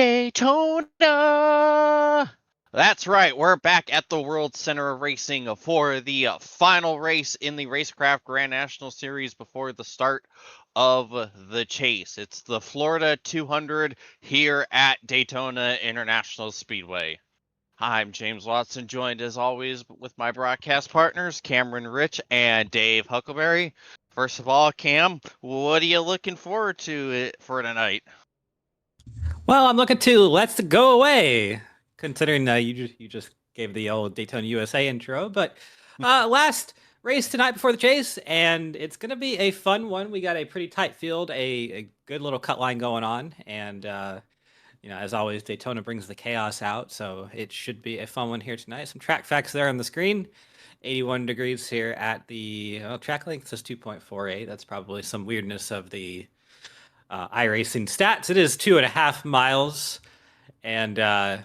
Daytona! That's right, we're back at the World Center of Racing for the final race in the Racecraft Grand National Series before the start of the chase. It's the Florida 200 here at Daytona International Speedway. I'm James Watson, joined as always with my broadcast partners, Cameron Rich and Dave Huckleberry. First of all, Cam, what are you looking forward to for tonight? Well, I'm looking to Let's Go Away, considering you just gave the old Daytona USA intro. But last race tonight before the chase, and it's going to be a fun one. We got a pretty tight field, a good little cut line going on. And, as always, Daytona brings the chaos out. So it should be a fun one here tonight. Some track facts there on the screen. 81 degrees here at the track length says 2.48. That's probably some weirdness of the iRacing stats. It is 2.5 miles and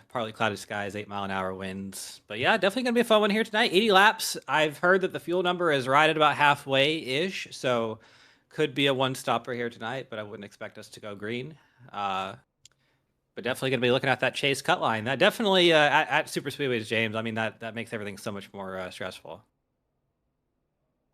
partly cloudy skies, 8-mile-an-hour winds. But yeah, definitely gonna be a fun one here tonight. 80 laps. I've heard that the fuel number is right at about halfway-ish, so could be a one-stopper here tonight, but I wouldn't expect us to go green. But definitely gonna be looking at that chase cut line. That definitely at super speedways, James. I mean that makes everything so much more stressful.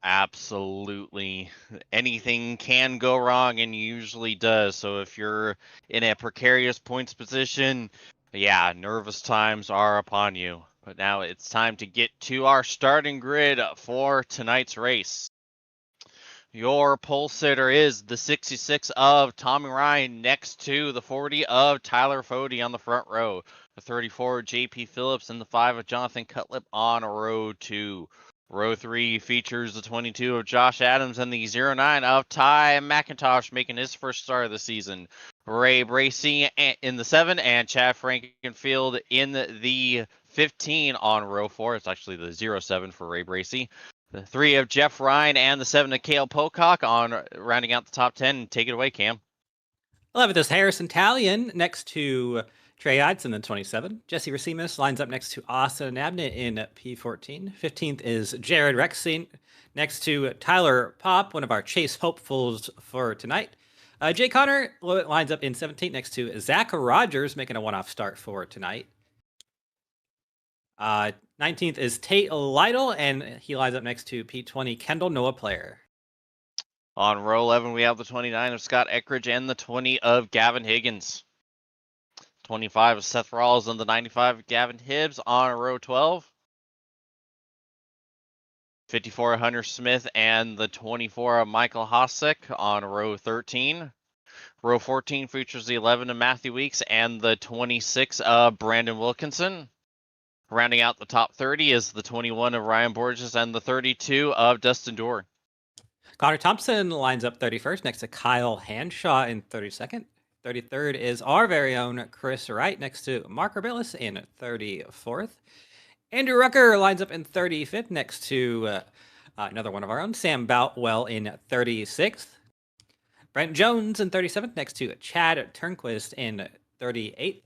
Absolutely. Anything can go wrong and usually does. So if you're in a precarious points position, yeah, nervous times are upon you. But now it's time to get to our starting grid for tonight's race. Your pole sitter is the 66 of Tommy Ryan next to the 40 of Tyler Fody on the front row, the 34 JP Phillips, and the 5 of Jonathan Cutlip on row 2. Row 3 features the 22 of Josh Adams and the 09 of Ty McIntosh making his first start of the season. Ray Bracey in the 7 and Chad Frankenfield in the 15 on row 4. It's actually the 07 for Ray Bracey. The 3 of Jeff Ryan and the 7 of Cale Pocock on rounding out the top 10. Take it away, Cam. 11th is Harrison Talion next to Trey Ides in the 27. Jesse Racimus lines up next to Austin Abnett in P14. 15th is Jared Rexing next to Tyler Pop, one of our chase hopefuls for tonight. Jay Connor lines up in 17th next to Zach Rogers, making a one-off start for tonight. 19th is Tate Lytle, and he lines up next to P20 Kendall Noah Player. On row 11, we have the 29 of Scott Eckridge and the 20 of Gavin Higgins. 25 of Seth Rawls and the 95 of Gavin Hibbs on row 12. 54 of Hunter Smith and the 24 of Michael Hosek on row 13. Row 14 features the 11 of Matthew Weeks and the 26 of Brandon Wilkinson. Rounding out the top 30 is the 21 of Ryan Borges and the 32 of Dustin Dorr. Connor Thompson lines up 31st next to Kyle Hanshaw in 32nd. 33rd is our very own Chris Wright next to Mark Orbillis in 34th. Andrew Rucker lines up in 35th next to another one of our own, Sam Boutwell in 36th. Brent Jones in 37th next to Chad Turnquist in 38th.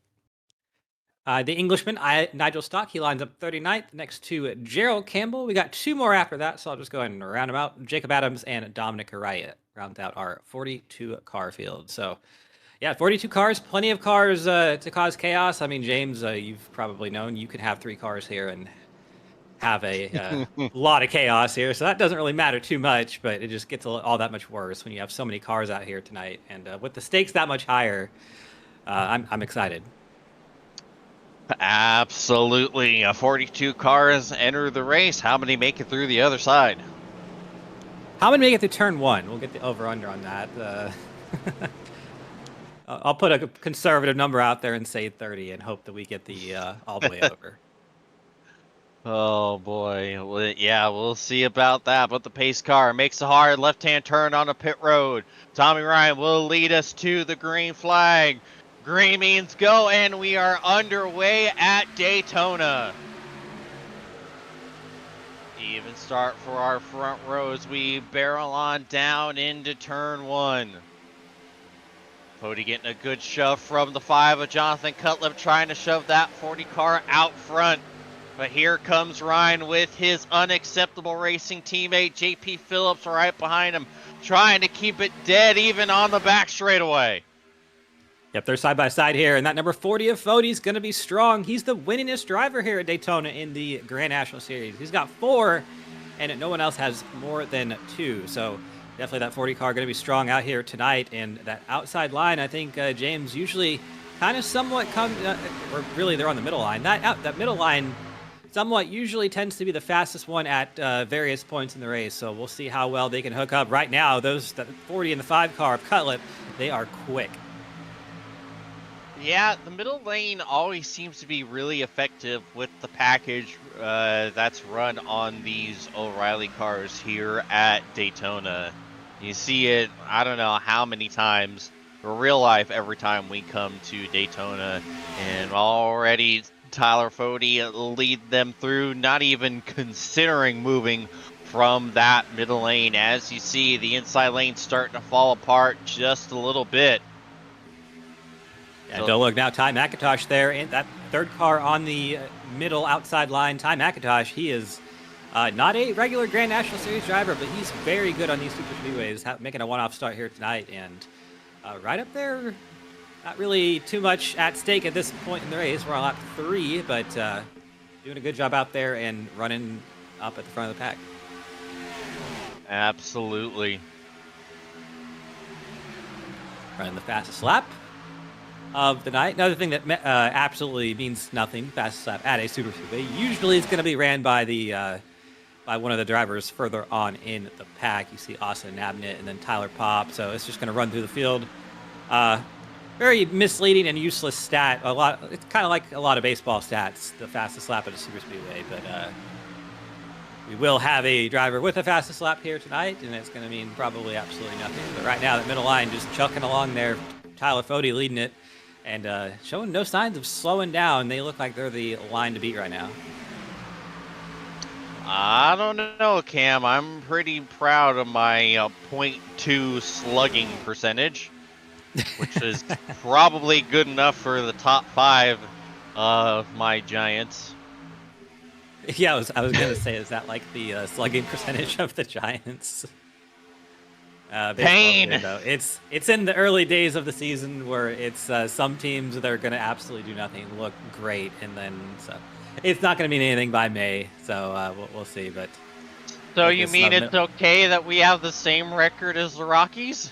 The Englishman, Nigel Stock, he lines up 39th next to Gerald Campbell. We got two more after that, so I'll just go ahead and round them out. Jacob Adams and Dominic Araya round out our 42 car field. So, yeah, 42 cars, plenty of cars to cause chaos. I mean, James, you've probably known you can have 3 cars here and have a lot of chaos here. So that doesn't really matter too much, but it just gets all that much worse when you have so many cars out here tonight. And with the stakes that much higher, I'm excited. Absolutely. 42 cars enter the race. How many make it through the other side? How many make it through turn 1? We'll get the over-under on that. I'll put a conservative number out there and say 30 and hope that we get the all the way over. Oh, boy. Well, yeah, we'll see about that. But the pace car makes a hard left-hand turn on a pit road. Tommy Ryan will lead us to the green flag. Green means go, and we are underway at Daytona. Even start for our front row as we barrel on down into turn 1. Cody getting a good shove from the 5 of Jonathan Cutlip, trying to shove that 40 car out front. But here comes Ryan with his unacceptable racing teammate, JP Phillips, right behind him, trying to keep it dead even on the back straightaway. Yep, they're side by side here, and that number 40 of Fodi's going to be strong. He's the winningest driver here at Daytona in the Grand National Series. He's got 4, and no one else has more than 2. So definitely that 40 car going to be strong out here tonight. And that outside line, I think James usually kind of somewhat comes, or really they're on the middle line. That middle line somewhat usually tends to be the fastest one at various points in the race. So we'll see how well they can hook up. Right now, that 40 and the 5 car of Cutlip, they are quick. Yeah, the middle lane always seems to be really effective with the package that's run on these O'Reilly cars here at Daytona. You see it, I don't know how many times, in real life, every time we come to Daytona, and already Tyler Fodi lead them through, not even considering moving from that middle lane. As you see, the inside lane starting to fall apart just a little bit. Yeah, don't look now. Ty McIntosh there, and that third car on the middle outside line. Ty McIntosh, he is not a regular Grand National Series driver, but he's very good on these super speedways, making a one-off start here tonight. And right up there, not really too much at stake at this point in the race. We're on lap 3, but doing a good job out there and running up at the front of the pack. Absolutely. Running the fastest lap of the night. Another thing that absolutely means nothing, fastest lap at a super speedway, usually it's going to be ran by the by one of the drivers further on in the pack. You see Austin Nabnett and then Tyler Popp, so it's just going to run through the field. Very misleading and useless stat. It's kind of like a lot of baseball stats, the fastest lap at a super speedway, but we will have a driver with the fastest lap here tonight, and it's going to mean probably absolutely nothing. But right now, the middle line just chucking along there. Tyler Fodi leading it and showing no signs of slowing down. They look like they're the line to beat right now. I don't know, Cam. I'm pretty proud of my .2 slugging percentage, which is probably good enough for the top 5 of my Giants. Yeah, I was going to say, is that like the slugging percentage of the Giants? Pain. Though. It's in the early days of the season where it's some teams that are going to absolutely do nothing, look great, and then so it's not going to mean anything by May. So we'll see. But so you mean it's okay that we have the same record as the Rockies?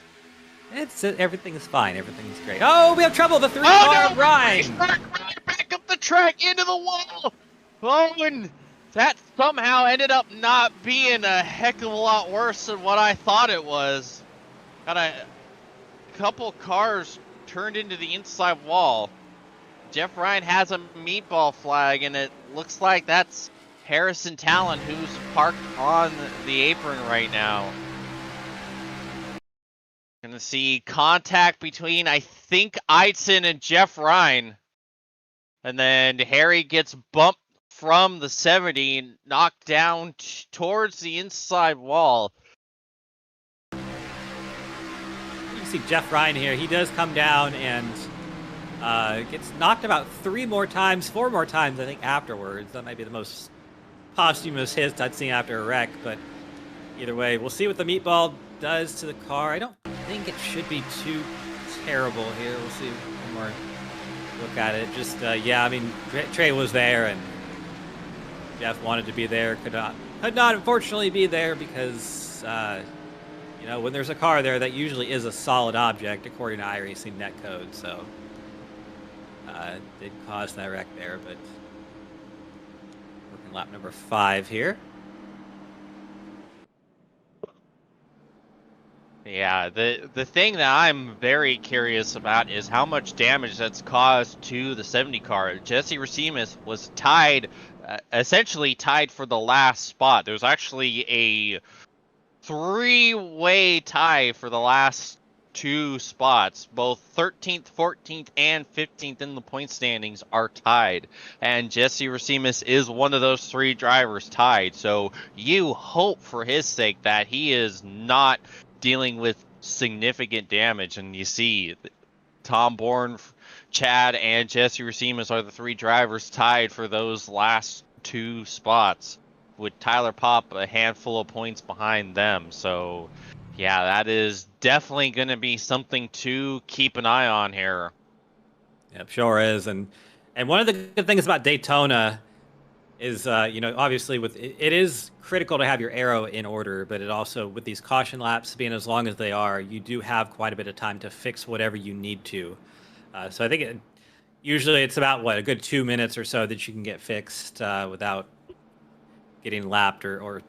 Everything's fine. Everything's great. Oh, we have trouble. The 3-car Ryan. Back up the track into the wall. Oh, and that somehow ended up not being a heck of a lot worse than what I thought it was. Got a couple cars turned into the inside wall. Jeff Ryan has a meatball flag, and it looks like that's Harrison Talon, who's parked on the apron right now. Gonna see contact between, I think, Eitzen and Jeff Ryan. And then Harry gets bumped from the 70 and knocked down towards the inside wall. You can see Jeff Ryan here. He does come down and gets knocked about 4 more times, I think, afterwards. That might be the most posthumous hit I'd seen after a wreck, but either way, we'll see what the meatball does to the car. I don't think it should be too terrible here. We'll see one more look at it. Just, yeah, I mean, Trey was there, and Jeff wanted to be there, could not unfortunately be there because, you know, when there's a car there, that usually is a solid object according to iRacing netcode. So, did cause that wreck there, but working lap number 5 here. Yeah, the thing that I'm very curious about is how much damage that's caused to the 70 car. Jesse Racimus was tied, essentially tied for the last spot. There was actually a 3-way tie for the last 2 spots. Both 13th, 14th, and 15th in the point standings are tied. And Jesse Racimus is one of those 3 drivers tied. So you hope for his sake that he is not dealing with significant damage. And you see Tom Bourne, Chad, and Jesse Racimus are the 3 drivers tied for those last 2 spots, with Tyler Popp a handful of points behind them. So yeah, that is definitely going to be something to keep an eye on here. Yep, sure is. And one of the good things about Daytona is, obviously it is critical to have your arrow in order, but it also, with these caution laps being as long as they are, you do have quite a bit of time to fix whatever you need to. So I think usually it's about, a good 2 minutes or so that you can get fixed without getting lapped, or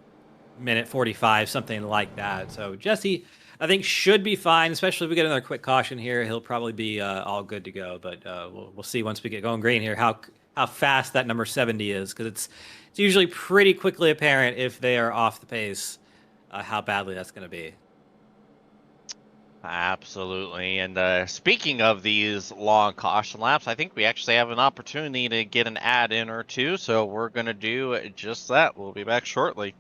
minute 45, something like that. So Jesse, I think, should be fine, especially if we get another quick caution here. He'll probably be all good to go. But we'll see once we get going green here how fast that number 70 is, because it's usually pretty quickly apparent if they are off the pace how badly that's going to be. Absolutely. And speaking of these long caution laps, I think we actually have an opportunity to get an ad in or two, so we're going to do just that. We'll be back shortly.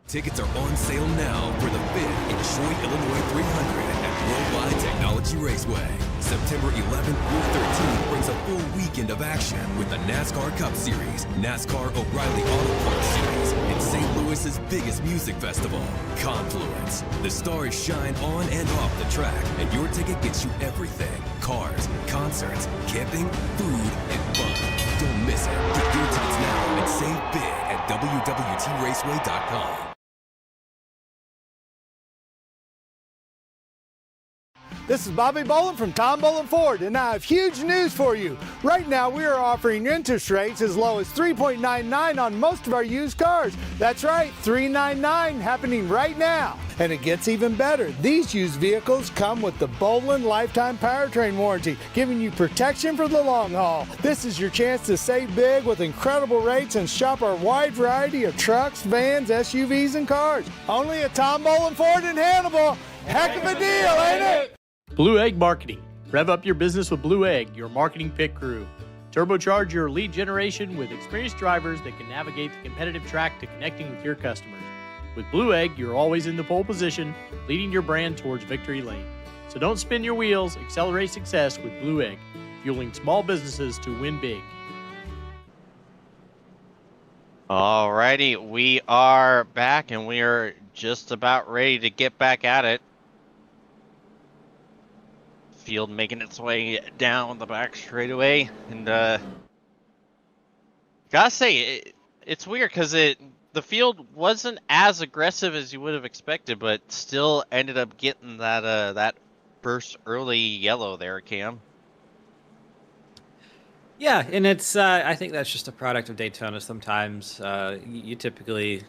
Tickets are on sale now for the 5th Detroit, Illinois 300 at Worldwide Technology Raceway. September 11th through 13th brings a full weekend of action with the NASCAR Cup Series, NASCAR O'Reilly Auto Parts Series, and St. Louis's biggest music festival, Confluence. The stars shine on and off the track, and your ticket gets you everything: cars, concerts, camping, food, and fun. Don't miss it. Get your tickets now and save big at WWTRaceway.com. This is Bobby Boland from Tom Boland Ford, and I have huge news for you. Right now, we are offering interest rates as low as 3.99 on most of our used cars. That's right, 3.99 happening right now. And it gets even better. These used vehicles come with the Boland Lifetime Powertrain Warranty, giving you protection for the long haul. This is your chance to save big with incredible rates and shop our wide variety of trucks, vans, SUVs, and cars. Only at Tom Boland Ford in Hannibal. Heck of a deal, ain't it? Blue Egg Marketing. Rev up your business with Blue Egg, your marketing pit crew. Turbocharge your lead generation with experienced drivers that can navigate the competitive track to connecting with your customers. With Blue Egg, you're always in the pole position, leading your brand towards victory lane. So don't spin your wheels, accelerate success with Blue Egg, fueling small businesses to win big. Alrighty, we are back and we are just about ready to get back at it. Field making its way down the back straightaway, and gotta say it's weird because the field wasn't as aggressive as you would have expected, but still ended up getting that first early yellow there, Cam. Yeah, and it's I think that's just a product of Daytona. Sometimes you typically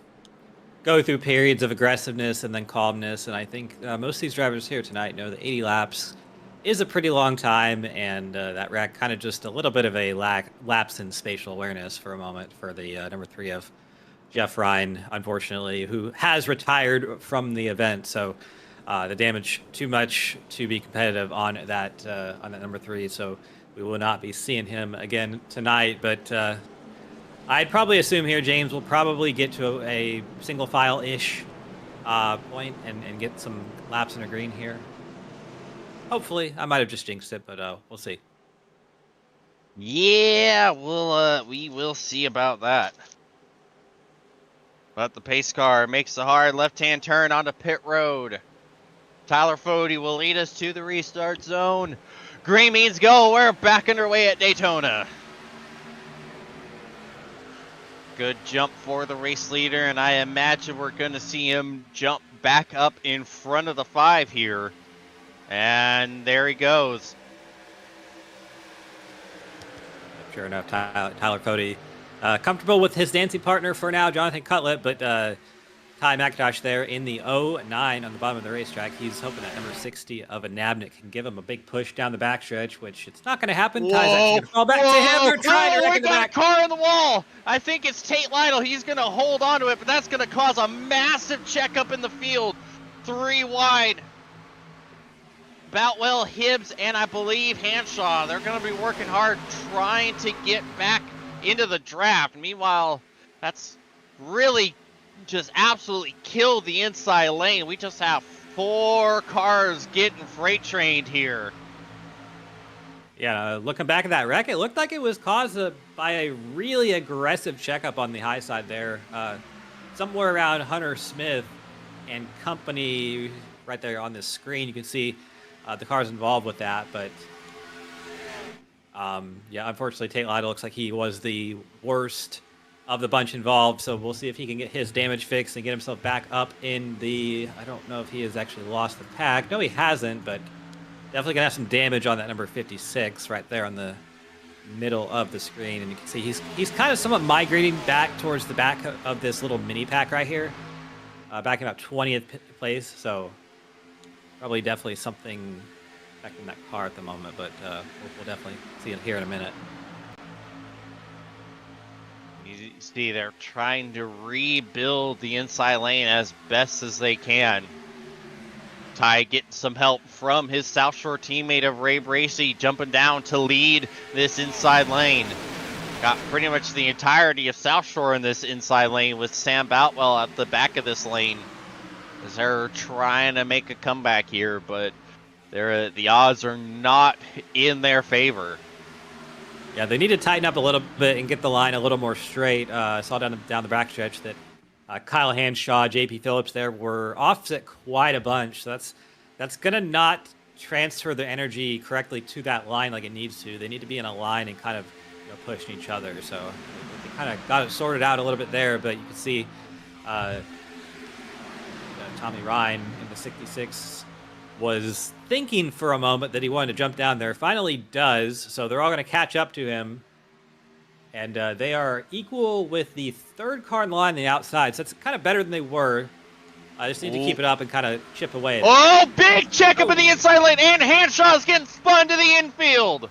go through periods of aggressiveness and then calmness, and I think most of these drivers here tonight know that 80 laps is a pretty long time, and that wreck kind of just a little bit of a lapse in spatial awareness for a moment for the number 3 of Jeff Ryan, unfortunately, who has retired from the event. So the damage too much to be competitive on that number 3. So we will not be seeing him again tonight. But I'd probably assume here James will probably get to a single file-ish point and get some laps in a green here. Hopefully. I might have just jinxed it, but we'll see. Yeah, we will see about that. But the pace car makes the hard left-hand turn onto pit road. Tyler Fody will lead us to the restart zone. Green means go. We're back underway at Daytona. Good jump for the race leader, and I imagine we're going to see him jump back up in front of the 5 here. And there he goes. Sure enough, Tyler Fody comfortable with his dancing partner for now, Jonathan Cutlett, but Ty McIntosh there in the 09 on the bottom of the racetrack. He's hoping that number 60 of a Nabnik can give him a big push down the backstretch, which it's not going to happen. Whoa, Ty's actually going to fall back to him. They're trying to wreck in the back. We got a car in the wall. I think it's Tate Lytle. He's going to hold on to it, but that's going to cause a massive checkup in the field. 3 wide. Boutwell, Hibbs, and I believe Hanshaw. They're going to be working hard trying to get back into the draft. Meanwhile, that's really just absolutely killed the inside lane. We just have 4 cars getting freight trained here. Yeah, looking back at that wreck, it looked like it was caused by a really aggressive checkup on the high side there. Somewhere around Hunter Smith and company right there on this screen. You can see the cars involved with that, but Yeah, unfortunately, Tate Lytle looks like he was the worst of the bunch involved, so we'll see if he can get his damage fixed and get himself back up in the... I don't know if he has actually lost the pack. No, he hasn't, but definitely going to have some damage on that number 56 right there on the middle of the screen. And you can see he's kind of somewhat migrating back towards the back of this little mini pack right here. Back in about 20th place, so probably definitely something affecting that car at the moment, but we'll definitely see it here in a minute. You see, they're trying to rebuild the inside lane as best as they can. Ty getting some help from his South Shore teammate of Ray Bracey, jumping down to lead this inside lane. Got pretty much the entirety of South Shore in this inside lane with Sam Boutwell at the back of this lane. As they're trying to make a comeback here, but the odds are not in their favor. Yeah, they need to tighten up a little bit and get the line a little more straight. I saw down the backstretch that Kyle Hanshaw, JP Phillips there were offset quite a bunch. So that's going to not transfer the energy correctly to that line like it needs to. They need to be in a line and kind of pushing each other. So they kind of got it sorted out a little bit there, but you can see Tommy Ryan in the 66 was thinking for a moment that he wanted to jump down there. Finally does, so they're all going to catch up to him. And they are equal with the third car in the line on the outside, so it's kind of better than they were. I just need to keep it up and kind of chip away. Oh, big checkup in the inside lane, and Hanshaw's getting spun to the infield.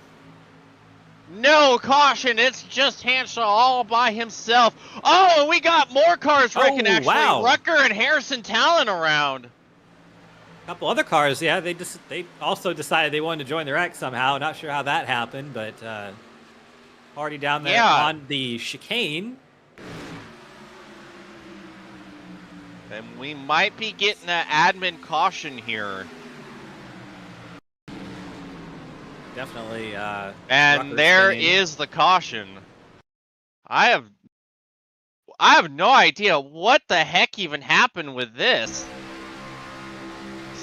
No caution, it's just Hanshaw all by himself. Oh, we got more cars wrecking, actually. Wow. Rucker and Harrison Talon around. A couple other cars, yeah, they also decided they wanted to join the wreck somehow. Not sure how that happened, but party down there on the chicane. And we might be getting an admin caution here. Definitely. And there is the caution. I have no idea what the heck even happened with this.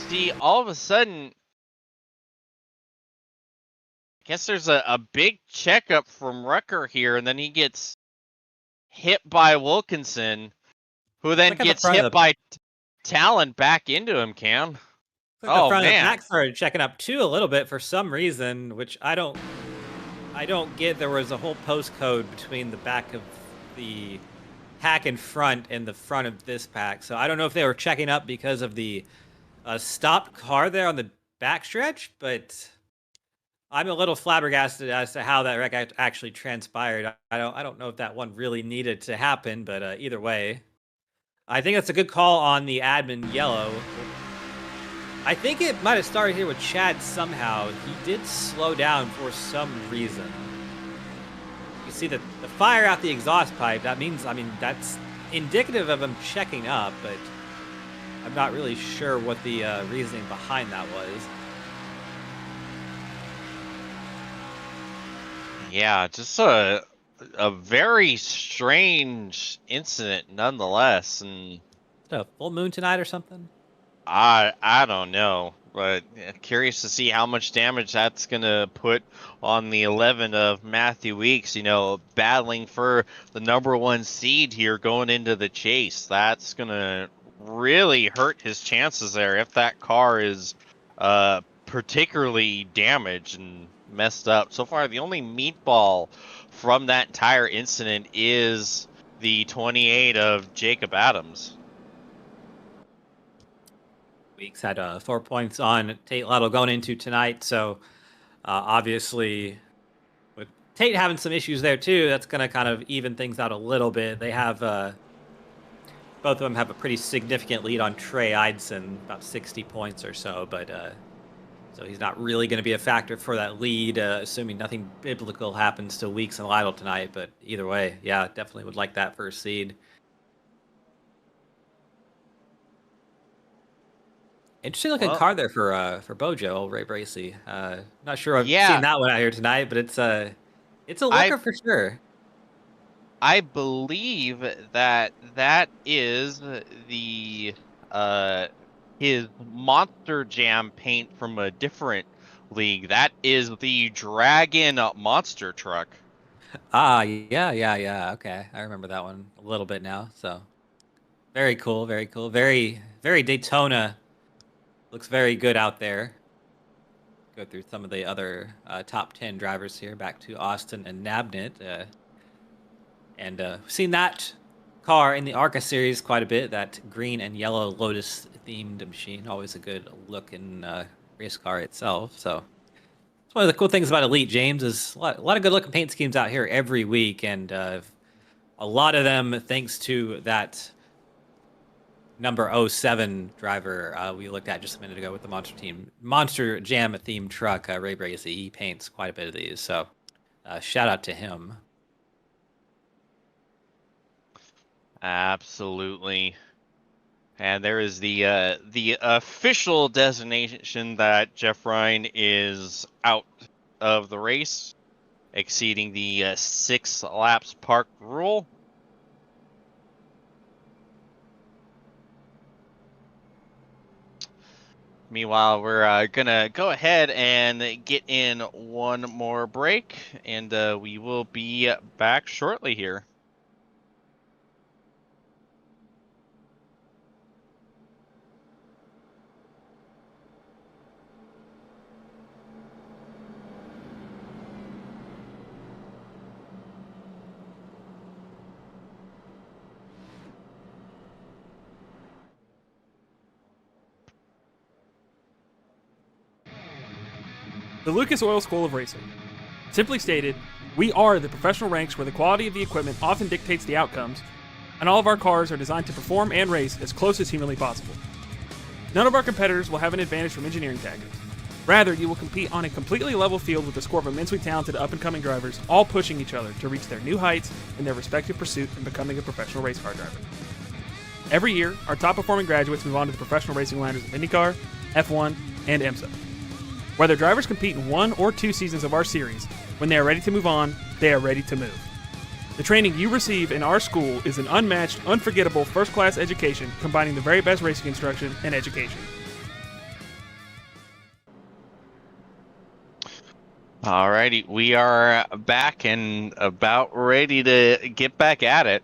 See, all of a sudden, I guess there's a big checkup from Rucker here, and then he gets hit by Wilkinson, who then gets hit by Talon back into him, Cam. Oh, man. The back started checking up too a little bit for some reason, which I don't get. There was a whole postcode between the back of the pack in front and the front of this pack, so I don't know if they were checking up because of the stopped car there on the backstretch, but I'm a little flabbergasted as to how that wreck actually transpired. I don't know if that one really needed to happen, but either way, I think that's a good call on the admin yellow. I think it might have started here with Chad somehow. He did slow down for some reason. You see the fire out the exhaust pipe. That means, that's indicative of him checking up, but I'm not really sure what the reasoning behind that was. Yeah, just a very strange incident nonetheless, and a full moon tonight or something? I don't know, but curious to see how much damage that's gonna put on the 11 of Matthew Weeks. Battling for the #1 seed here going into the chase. That's gonna really hurt his chances there if that car is particularly damaged and messed up. So far, the only meatball from that entire incident is the 28 of Jacob Adams. Weeks had 4 points on Tate Lytle going into tonight, so obviously with Tate having some issues there too, that's going to kind of even things out a little bit. They have both of them have a pretty significant lead on Trey Eidson, about 60 points or so, but so he's not really going to be a factor for that lead, assuming nothing biblical happens to Weeks and Lytle tonight. But either way, yeah, definitely would like that first seed. Interesting looking car there for Bojo, old Ray Bracey. Not sure I've seen that one out here tonight, but it's a looker for sure. I believe that is the his Monster Jam paint from a different league. That is the Dragon monster truck. Yeah. Okay, I remember that one a little bit now. So very cool, very cool, very Daytona. Looks very good out there. Go through some of the other top 10 drivers here. Back to Austin and Nabnett, and seen that car in the ARCA series quite a bit. That green and yellow Lotus themed machine, always a good looking race car itself. So it's one of the cool things about Elite, James, is a lot of good looking paint schemes out here every week, and a lot of them thanks to that number 07 driver we looked at just a minute ago with the Monster Jam themed truck. Ray Brazy, he paints quite a bit of these, so shout out to him. Absolutely. And there is the official designation that Jeff Ryan is out of the race, exceeding the 6 laps park rule. Meanwhile, we're gonna go ahead and get in one more break, and we will be back shortly here. The Lucas Oil School of Racing. Simply stated, we are the professional ranks where the quality of the equipment often dictates the outcomes, and all of our cars are designed to perform and race as close as humanly possible. None of our competitors will have an advantage from engineering tactics. Rather, you will compete on a completely level field with a score of immensely talented up-and-coming drivers, all pushing each other to reach their new heights in their respective pursuit in becoming a professional race car driver. Every year, our top-performing graduates move on to the professional racing ladders of IndyCar, F1, and IMSA. Whether drivers compete in 1 or 2 seasons of our series, when they are ready to move on, they are ready to move. The training you receive in our school is an unmatched, unforgettable, first-class education combining the very best racing instruction and education. Alrighty, we are back and about ready to get back at it.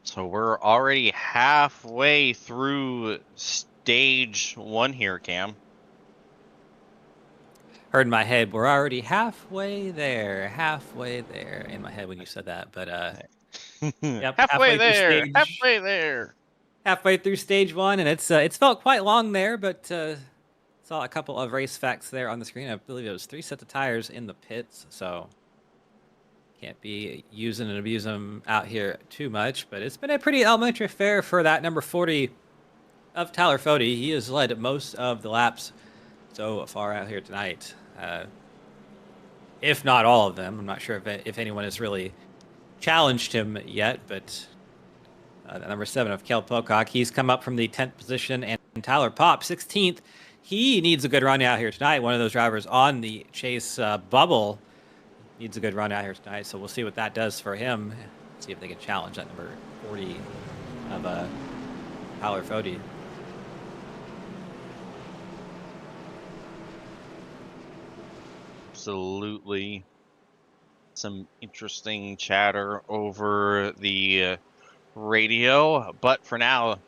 So we're already halfway through stage 1 here, Cam. Heard in my head, we're already halfway there in my head when you said that. But yep, halfway there, stage, halfway there. Halfway through stage 1, and it's felt quite long there, but saw a couple of race facts there on the screen. I believe it was 3 sets of tires in the pits, so can't be using and abusing them out here too much. But it's been a pretty elementary affair for that number 40 of Tyler Fody. He has led most of the laps so far out here tonight. If not all of them. I'm not sure if anyone has really challenged him yet, but number 7 of Kel Pocock, he's come up from the 10th position, and Tyler Popp, 16th. He needs a good run out here tonight. One of those drivers on the chase bubble needs a good run out here tonight, so we'll see what that does for him. See if they can challenge that number 40 of Tyler Fody. Absolutely. Some interesting chatter over the radio, but for now,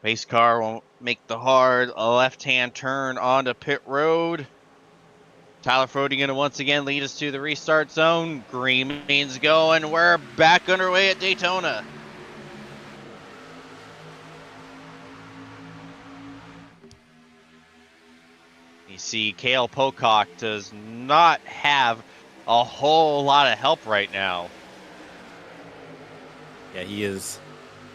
pace car won't make the hard left-hand turn onto pit road. Tyler Fody going to once again lead us to the restart zone. Green means go, and we're back underway at Daytona. You see, Cale Pocock does not have a whole lot of help right now. Yeah, he is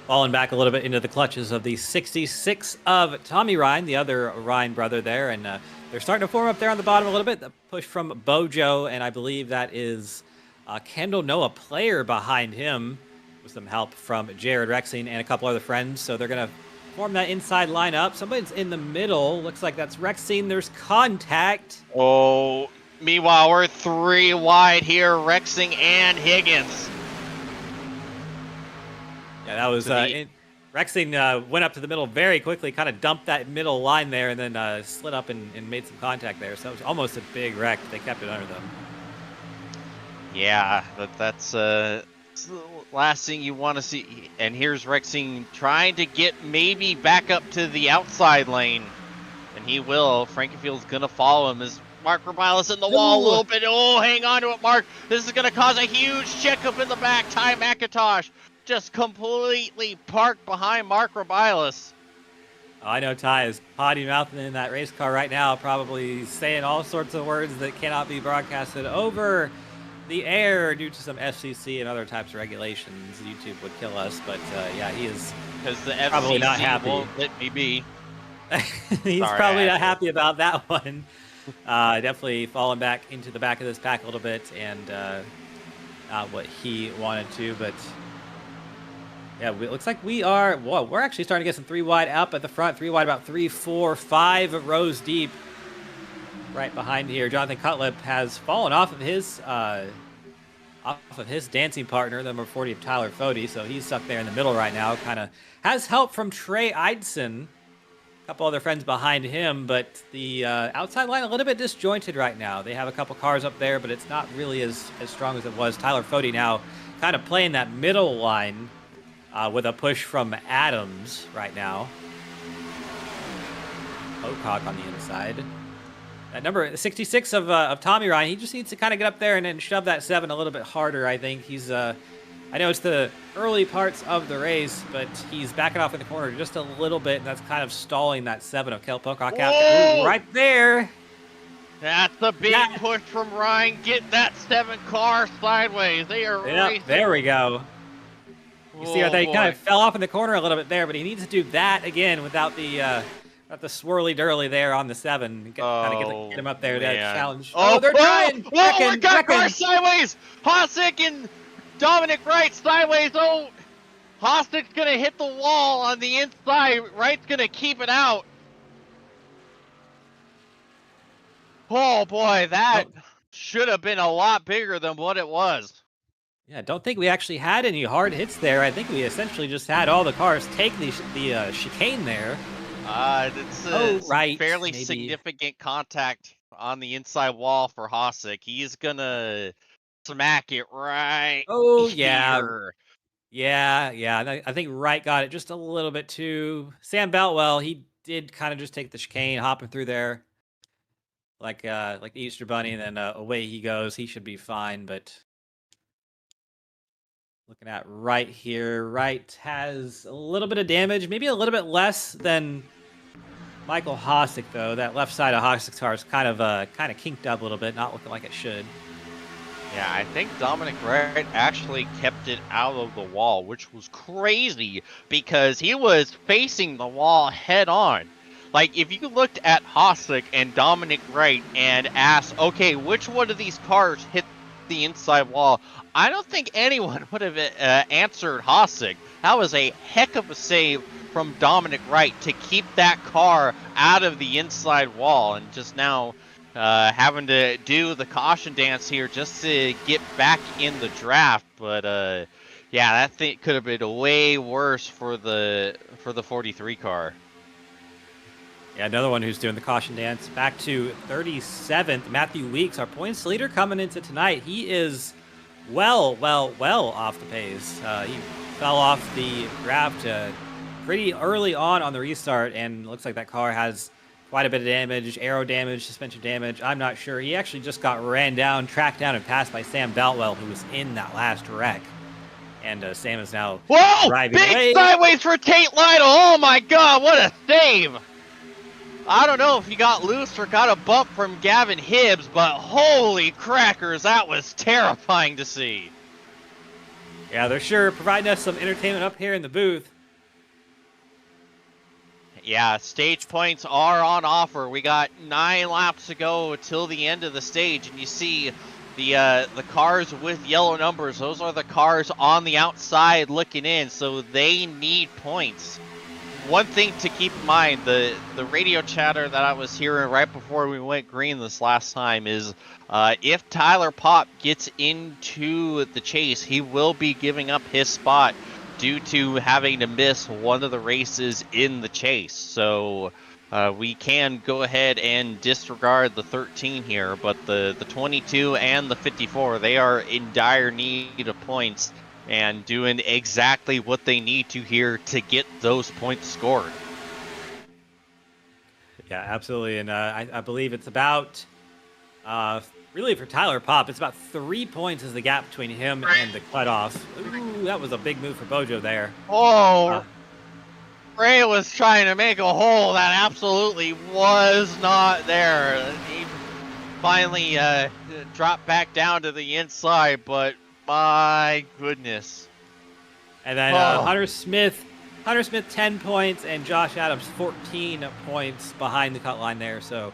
falling back a little bit into the clutches of the 66 of Tommy Ryan, the other Ryan brother there, and they're starting to form up there on the bottom a little bit. The push from Bojo, and I believe that is Kendall Noah Player behind him with some help from Jared Rexing and a couple other friends. So they're going to form that inside lineup. Somebody's in the middle. Looks like that's Rexing. There's contact. Oh, meanwhile, we're 3 wide here, Rexing and Higgins. Yeah, that was Rexing went up to the middle very quickly, kind of dumped that middle line there, and then slid up and made some contact there. So it was almost a big wreck. They kept it under them. Yeah, that's the last thing you want to see. And here's Rexing trying to get maybe back up to the outside lane. And he will. Frankifield's going to follow him as Mark Robiles in the wall a little bit. Oh, hang on to it, Mark. This is going to cause a huge checkup in the back. Ty McIntosh just completely parked behind Mark Robiles. I know Ty is potty mouthing in that race car right now, probably saying all sorts of words that cannot be broadcasted over the air due to some FCC and other types of regulations. YouTube would kill us, but yeah, he is because the probably FCC not happy. Won't let me be. He's probably not happy about that one. Definitely falling back into the back of this pack a little bit, and not what he wanted to, but yeah, it looks like we are. Whoa, we're actually starting to get some 3 wide up at the front. 3 wide, about 3, 4, 5 rows deep. Right behind here, Jonathan Cutlip has fallen off of his dancing partner, the number 40 of Tyler Fody, so he's stuck there in the middle right now. Kind of has help from Trey Eidson, a couple other friends behind him, but the outside line a little bit disjointed right now. They have a couple cars up there, but it's not really as strong as it was. Tyler Fody now kind of playing that middle line with a push from Adams right now. Pocock on the inside. That number 66 of Tommy Ryan, he just needs to kind of get up there and then shove that 7 a little bit harder, I think. He's, I know it's the early parts of the race, but he's backing off in the corner just a little bit, and that's kind of stalling that 7 of Kel Pocock out. Ooh, right there. That's a big push from Ryan. Get that 7 car sideways. They are racing. There we go. You see how they kind of fell off in the corner a little bit there, but he needs to do that again without the swirly dirly there on the 7. Kind of get him up there to challenge. Oh, they're trying. Oh, got car sideways. Hosick and Dominic Wright sideways. Oh, Hosick's going to hit the wall on the inside. Wright's going to keep it out. Oh, boy, that should have been a lot bigger than what it was. Yeah, I don't think we actually had any hard hits there. I think we essentially just had all the cars take the chicane there. It's a fairly significant contact on the inside wall for Hosick. He's gonna smack it right. Oh, here. Yeah. I think Wright got it just a little bit too. Sam Beltwell, he did kind of just take the chicane, hopping through there like the Easter Bunny, and then away he goes. He should be fine, but looking at Wright here, Wright has a little bit of damage, maybe a little bit less than Michael Hosick, though. That left side of Hosick's car is kind of kinked up a little bit, not looking like it should. Yeah, I think Dominic Wright actually kept it out of the wall, which was crazy because he was facing the wall head on. Like, if you looked at Hosick and Dominic Wright and asked, okay, which one of these cars hit the inside wall, I don't think anyone would have answered Hosick. That was a heck of a save from Dominic Wright to keep that car out of the inside wall, and just now having to do the caution dance here just to get back in the draft. But yeah, that thing could have been way worse for the 43 car. Yeah, another one who's doing the caution dance. Back to 37th, Matthew Weeks, our points leader coming into tonight. He is well off the pace. He fell off the draft pretty early on the restart, and looks like that car has quite a bit of damage, aero damage, suspension damage. I'm not sure. He actually just got ran down, tracked down, and passed by Sam Beltwell, who was in that last wreck. And Sam is now driving away. Big sideways for Tate Lytle. Oh my God, what a save! I don't know if he got loose or got a bump from Gavin Hibbs, but holy crackers, that was terrifying to see. Yeah, they're sure providing us some entertainment up here in the booth. Yeah, stage points are on offer. We got 9 laps to go till the end of the stage, and you see the cars with yellow numbers. Those are the cars on the outside looking in, so they need points. One thing to keep in mind, the radio chatter that I was hearing right before we went green this last time is if Tyler Popp gets into the chase, he will be giving up his spot due to having to miss one of the races in the chase. So we can go ahead and disregard the 13 here, but the 22 and the 54, they are in dire need of points and doing exactly what they need to here to get those points scored. Yeah, absolutely. And I believe it's about, really for Tyler Pop, it's about 3 points is the gap between him and the cutoff. Ooh, that was a big move for Bojo there. Oh, Ray was trying to make a hole that absolutely was not there. He finally dropped back down to the inside, but my goodness. And then Hunter Smith 10 points, and Josh Adams 14 points behind the cut line there. So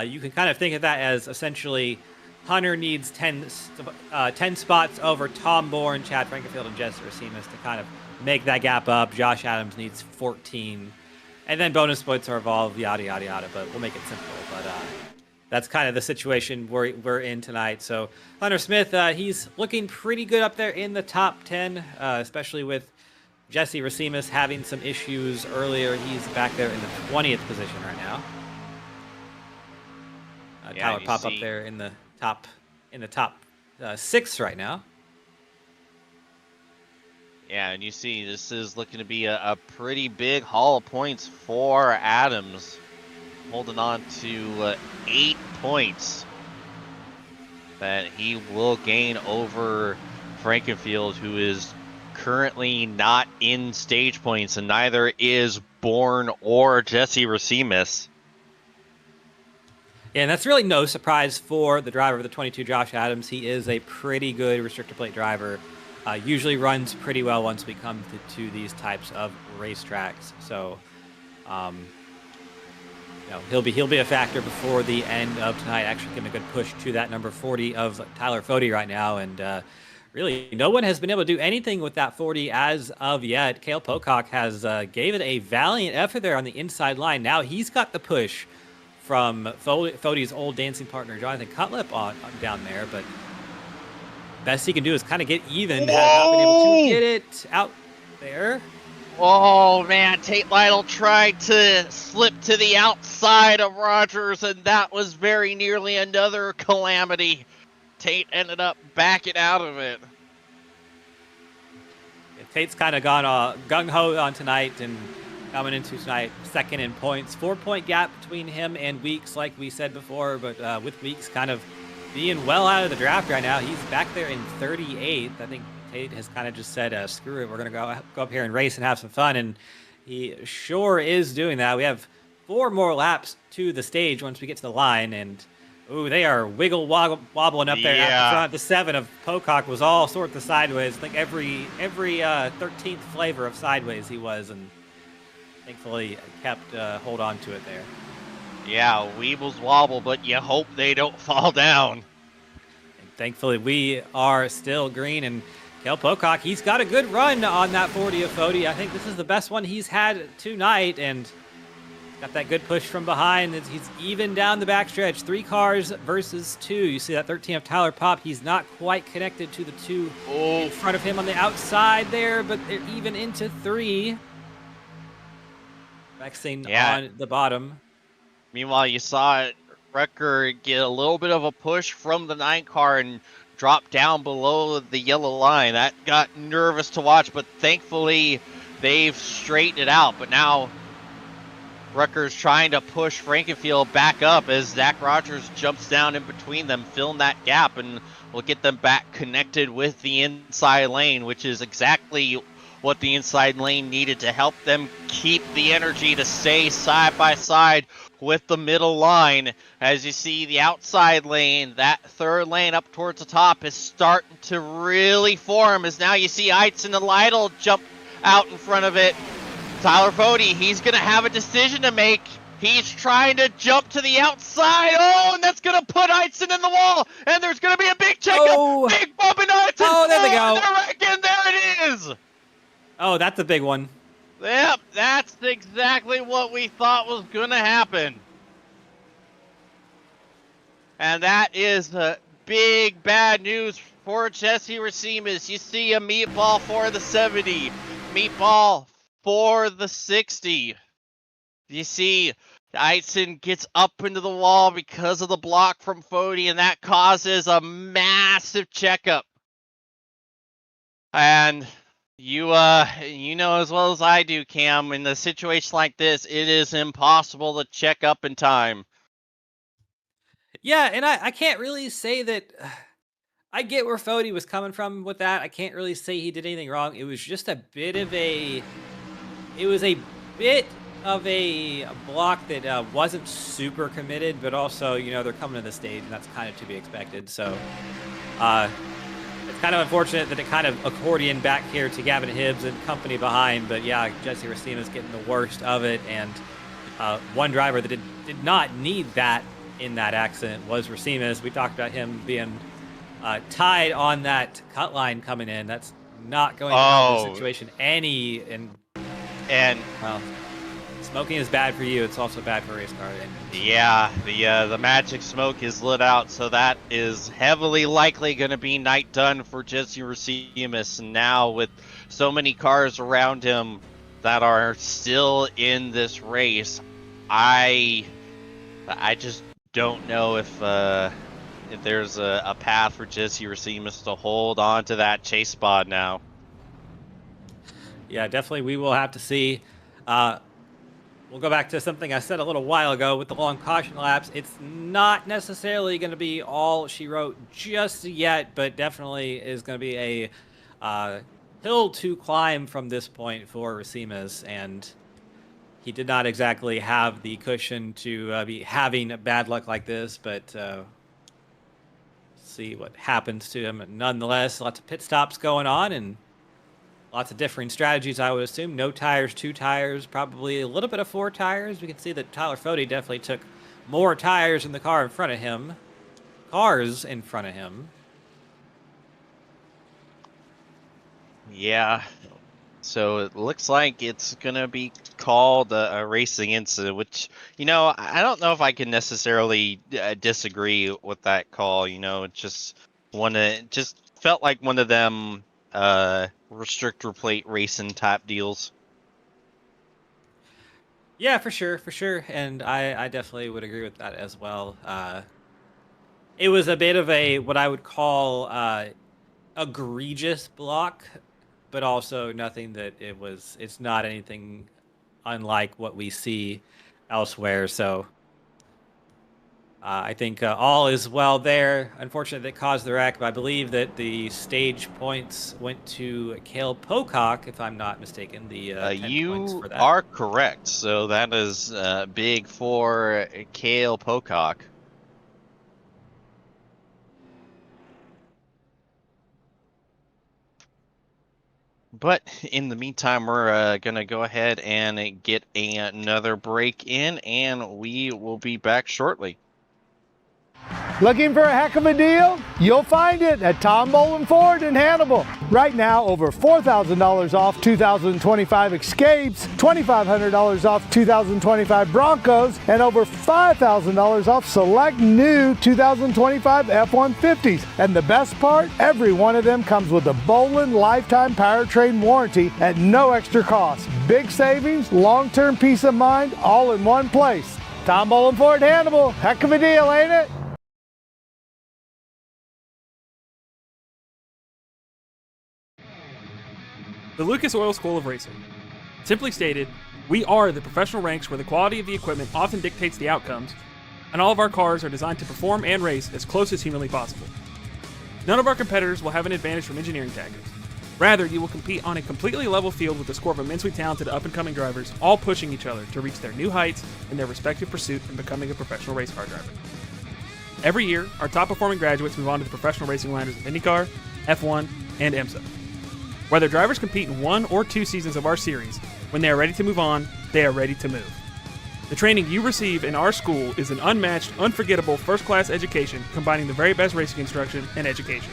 you can kind of think of that as essentially Hunter needs 10 spots over Tom Bourne, Chad Frankenfield, and Jesse Racines to kind of make that gap up. Josh Adams needs 14. And then bonus points are involved, yada, yada, yada. But we'll make it simple. But that's kind of the situation we're in tonight. So Hunter Smith, he's looking pretty good up there in the top 10, especially with Jesse Racines having some issues earlier. He's back there in the 20th position right now. Tyler Pop up there in the top 6 right now. Yeah, and you see this is looking to be a pretty big haul of points for Adams, holding on to 8 points that he will gain over Frankenfield, who is currently not in stage points, and neither is Bourne or Jesse Racines. Yeah, and that's really no surprise for the driver of the 22, Josh Adams. He is a pretty good restrictor plate driver. Usually runs pretty well once we come to these types of racetracks. So, he'll be a factor before the end of tonight. Actually, getting a good push to that number 40 of Tyler Fody right now, and really, no one has been able to do anything with that 40 as of yet. Cale Pocock has gave it a valiant effort there on the inside line. Now he's got the push from Fody's old dancing partner, Jonathan Cutlip, on down there, but best he can do is kind of get even. Has not been able to get it out there. Oh, man, Tate Lytle tried to slip to the outside of Rogers, and that was very nearly another calamity. Tate ended up backing out of it. Yeah, Tate's kind of gone gung-ho on tonight, and coming into tonight, second in points. 4-point gap between him and Weeks, like we said before, but with Weeks kind of being well out of the draft right now, he's back there in 38th. I think Tate has kind of just said, screw it, we're going to go up here and race and have some fun, and he sure is doing that. We have 4 more laps to the stage once we get to the line, and ooh, they are wobbling up there at the front. The 7 of Pocock was all sorts of sideways. I think every 13th flavor of sideways he was, and thankfully kept hold on to it there. Yeah, Weebles wobble, but you hope they don't fall down. And thankfully, we are still green, and Cale Pocock, he's got a good run on that 40 of Fody. I think this is the best one he's had tonight, and got that good push from behind. He's even down the backstretch. 3 cars versus 2. You see that 13 of Tyler Pop. He's not quite connected to the 2 in front of him on the outside there, but they're even into 3. Vexing on the bottom. Meanwhile, you saw Rucker get a little bit of a push from the 9 car and drop down below the yellow line. That got nervous to watch, but thankfully they've straightened it out. But now Rucker's trying to push Frankenfield back up as Zach Rogers jumps down in between them, filling that gap, and will get them back connected with the inside lane, which is exactly what the inside lane needed to help them keep the energy to stay side by side with the middle line. As you see the outside lane, that 3rd lane up towards the top is starting to really form, as now you see Eitzen and Lytle jump out in front of it. Tyler Fody, he's going to have a decision to make. He's trying to jump to the outside. Oh, and that's going to put Eitzen in the wall. And there's going to be a big checkup. Oh. Big bump in Eitzen. Oh, there they go. And there it is. Oh, that's a big one. Yep, that's exactly what we thought was going to happen. And that is big bad news for Jesse Racines. You see a meatball for the 70. Meatball for the 60. You see, Eitzen gets up into the wall because of the block from Fody, and that causes a massive checkup. And you know as well as I do, Cam, in a situation like this, it is impossible to check up in time. Yeah, and I can't really say that. I get where Fody was coming from with that. I can't really say he did anything wrong. It was just a bit of a. It was a bit of a block that wasn't super committed, but also, they're coming to the stage, and that's kind of to be expected. So, it's kind of unfortunate that it kind of accordion back here to Gavin Hibbs and company behind. But yeah, Jesse Racima's getting the worst of it, and one driver that did not need that in that accident was Racima's. We talked about him being tied on that cut line coming in. That's not going to help the situation and well, smoking is bad for you. It's also bad for race car. Yeah, the magic smoke is lit out, so that is heavily likely going to be night done for Jesse Racimas. And now with so many cars around him that are still in this race, I just don't know if there's a path for Jesse Racimas to hold on to that chase spot now. Yeah, definitely. We will have to see. We'll go back to something I said a little while ago with the long caution laps. It's not necessarily going to be all she wrote just yet, but definitely is going to be a hill to climb from this point for Racimas. And he did not exactly have the cushion to be having bad luck like this, but see what happens to him. Nonetheless, lots of pit stops going on, and lots of differing strategies, I would assume. No tires, 2 tires, probably a little bit of 4 tires. We can see that Tyler Fody definitely took more tires in the car in front of him. Cars in front of him. Yeah. So it looks like it's going to be called a racing incident, which, I don't know if I can necessarily disagree with that call. It just felt like one of them restrictor plate racing type deals. Yeah, for sure. And I definitely would agree with that as well. It was a bit of what I would call egregious block, but also nothing that it's not anything unlike what we see elsewhere. So I think all is well there. Unfortunately, that caused the wreck, but I believe that the stage points went to Cale Pocock, if I'm not mistaken. The 10 points for that. You are correct. So that is big for Cale Pocock. But in the meantime, we're going to go ahead and get another break in, and we will be back shortly. Looking for a heck of a deal? You'll find it at Tom Bolin Ford in Hannibal. Right now, over $4,000 off 2025 Escapes, $2,500 off 2025 Broncos, and over $5,000 off select new 2025 F-150s. And the best part, every one of them comes with a Bolin lifetime powertrain warranty at no extra cost. Big savings, long-term peace of mind, all in one place. Tom Bolin Ford Hannibal. Heck of a deal, ain't it? The Lucas Oil School of Racing. Simply stated, we are the professional ranks where the quality of the equipment often dictates the outcomes, and all of our cars are designed to perform and race as close as humanly possible. None of our competitors will have an advantage from engineering tactics. Rather, you will compete on a completely level field with a score of immensely talented up-and-coming drivers, all pushing each other to reach their new heights in their respective pursuit in becoming a professional race car driver. Every year, our top-performing graduates move on to the professional racing ladders of IndyCar, F1, and IMSA. Whether drivers compete in 1 or 2 seasons of our series, when they are ready to move on, they are ready to move. The training you receive in our school is an unmatched, unforgettable, first-class education combining the very best racing instruction and education.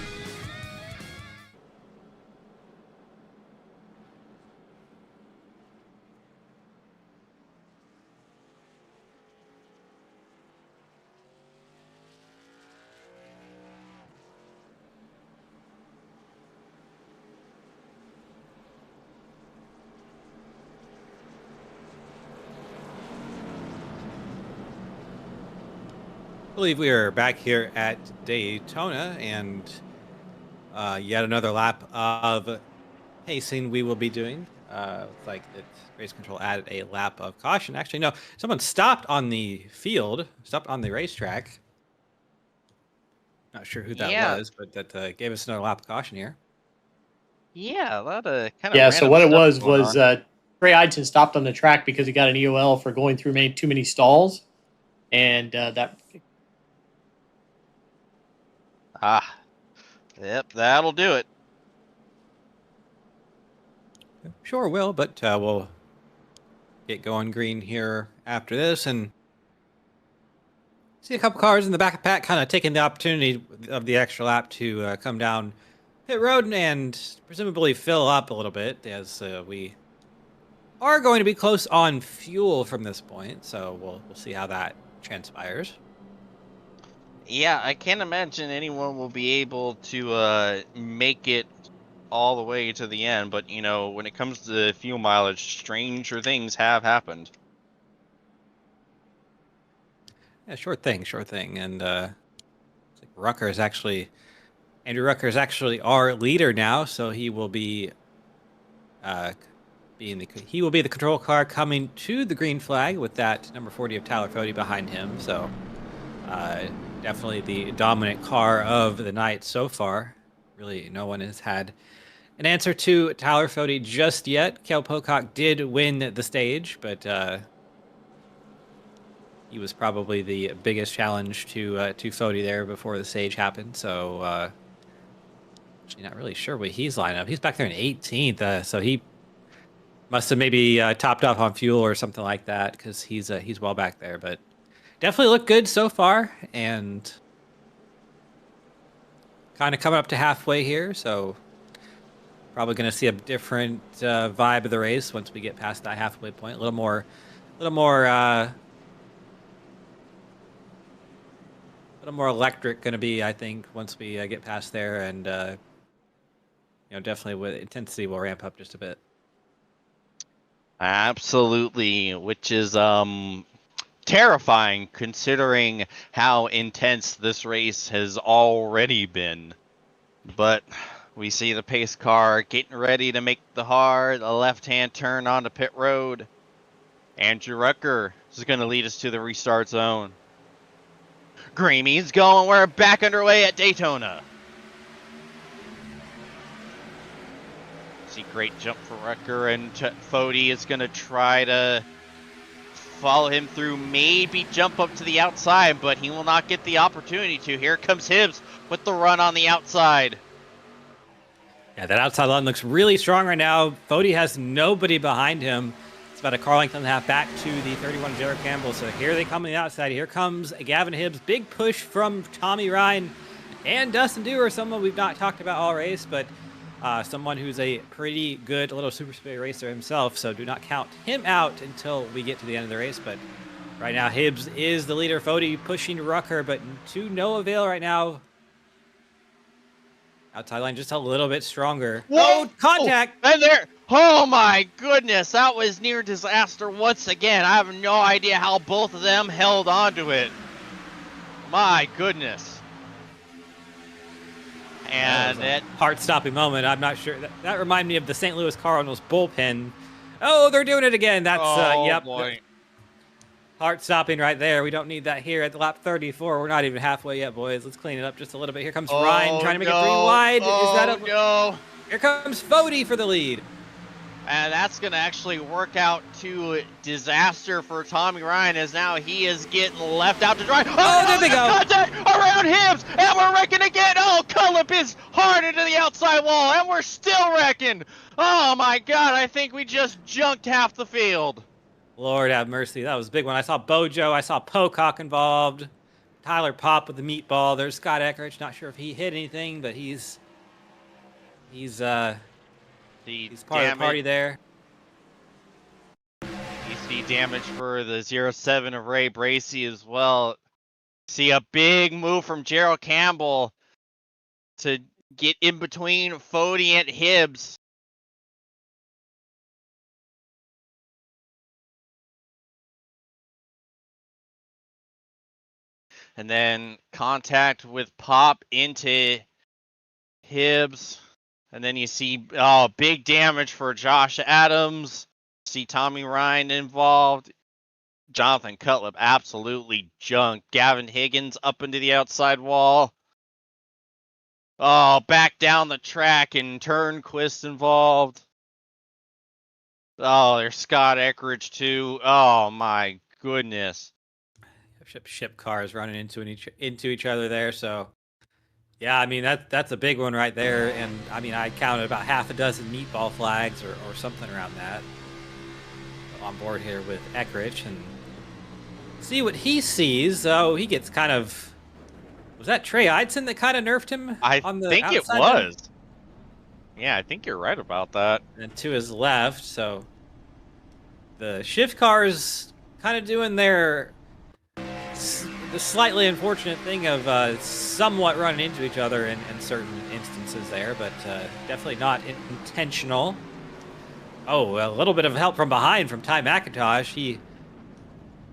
believe we are back here at Daytona, and yet another lap of pacing we will be doing. Looks like race control added a lap of caution. Actually, no, someone stopped on the field, stopped on the racetrack. Not sure who that was, but that gave us another lap of caution here. Yeah, a lot of kind of Yeah, so random what it stuff was going on. Trey Idson stopped on the track because he got an EOL for going through too many stalls, and that. Yep, that'll do it. Sure will, but we'll get going green here after this and see a couple cars in the back of the pack kind of taking the opportunity of the extra lap to come down pit road and presumably fill up a little bit, as we are going to be close on fuel from this point. So we'll see how that transpires. Yeah, I can't imagine anyone will be able to make it all the way to the end, but you know, when it comes to fuel mileage, stranger things have happened. Yeah, sure thing. And Andrew Rucker is actually our leader now, so he will be he will be the control car coming to the green flag with that number 40 of Tyler Fody behind him. So definitely the dominant car of the night so far. Really, no one has had an answer to Tyler Fody just yet. Cale Pocock did win the stage, but he was probably the biggest challenge to Fody there before the stage happened. So actually not really sure where he's lined up. He's back there in 18th, so he must have maybe topped off on fuel or something like that, because he's well back there. But definitely looked good so far, and kind of coming up to halfway here. So probably going to see a different vibe of the race once we get past that halfway point. A little more electric going to be, I think, once we get past there, and definitely with intensity will ramp up just a bit. Absolutely, which is terrifying considering how intense this race has already been. But we see the pace car getting ready to make the left-hand turn onto pit road. Andrew Rucker is going to lead us to the restart zone. Greamy's going. We're back underway at Daytona. See, great jump for Rucker, and Fody is going to try to follow him through, maybe jump up to the outside, but he will not get the opportunity to. Here comes Hibbs with the run on the outside. Yeah, that outside line looks really strong right now. Fody has nobody behind him. It's about a car length and a half back to the 31 Jared Campbell. So here they come on the outside. Here comes Gavin Hibbs. Big push from Tommy Ryan and Dustin Dewar, someone we've not talked about all race, but someone who's a pretty good little super speed racer himself, so do not count him out until we get to the end of the race. But right now, Hibbs is the leader. Fody pushing Rucker, but to no avail right now. Outside line just a little bit stronger. Whoa! Oh, contact! And there! Oh my goodness, that was near disaster once again. I have no idea how both of them held onto it. My goodness. And that heart-stopping moment. I'm not sure. That reminded me of the St. Louis Cardinals bullpen. Oh, they're doing it again. That's yep. Boy. Heart-stopping right there. We don't need that here at the lap 34. We're not even halfway yet, boys. Let's clean it up just a little bit. Here comes Ryan trying to make it green wide. Oh, is that a no? Here comes Fody for the lead. And that's going to actually work out to disaster for Tommy Ryan, as now he is getting left out to dry. Oh, there they go. Contact around Hibbs, and we're wrecking again. Oh, Cullip is hard into the outside wall, and we're still wrecking. Oh, my God, I think we just junked half the field. Lord have mercy. That was a big one. I saw Bojo. I saw Pocock involved. Tyler Pop with the meatball. There's Scott Eckrich. Not sure if he hit anything, but he's part of the party there. You see damage for the 07 of Ray Bracey as well. See a big move from Gerald Campbell to get in between Fody and Hibbs. And then contact with Pop into Hibbs. And then you see big damage for Josh Adams. See Tommy Ryan involved. Jonathan Cutlip absolutely junked. Gavin Higgins up into the outside wall. Oh, back down the track and Turnquist involved. Oh, there's Scott Eckridge too. Oh my goodness. Ship cars running into each other there. So, yeah, I mean that's a big one right there. And I mean I counted about half a dozen meatball flags or something around that on board here with Eckridge and see what he sees. Oh, he gets kind of. Was that Trey Eidson that kind of nerfed him? I on the think it outside was. Yeah, I think you're right about that. and to his left. So the shift cars kind of doing the slightly unfortunate thing of somewhat running into each other in certain instances there, but definitely not intentional. Oh, a little bit of help from behind from Ty McIntosh. He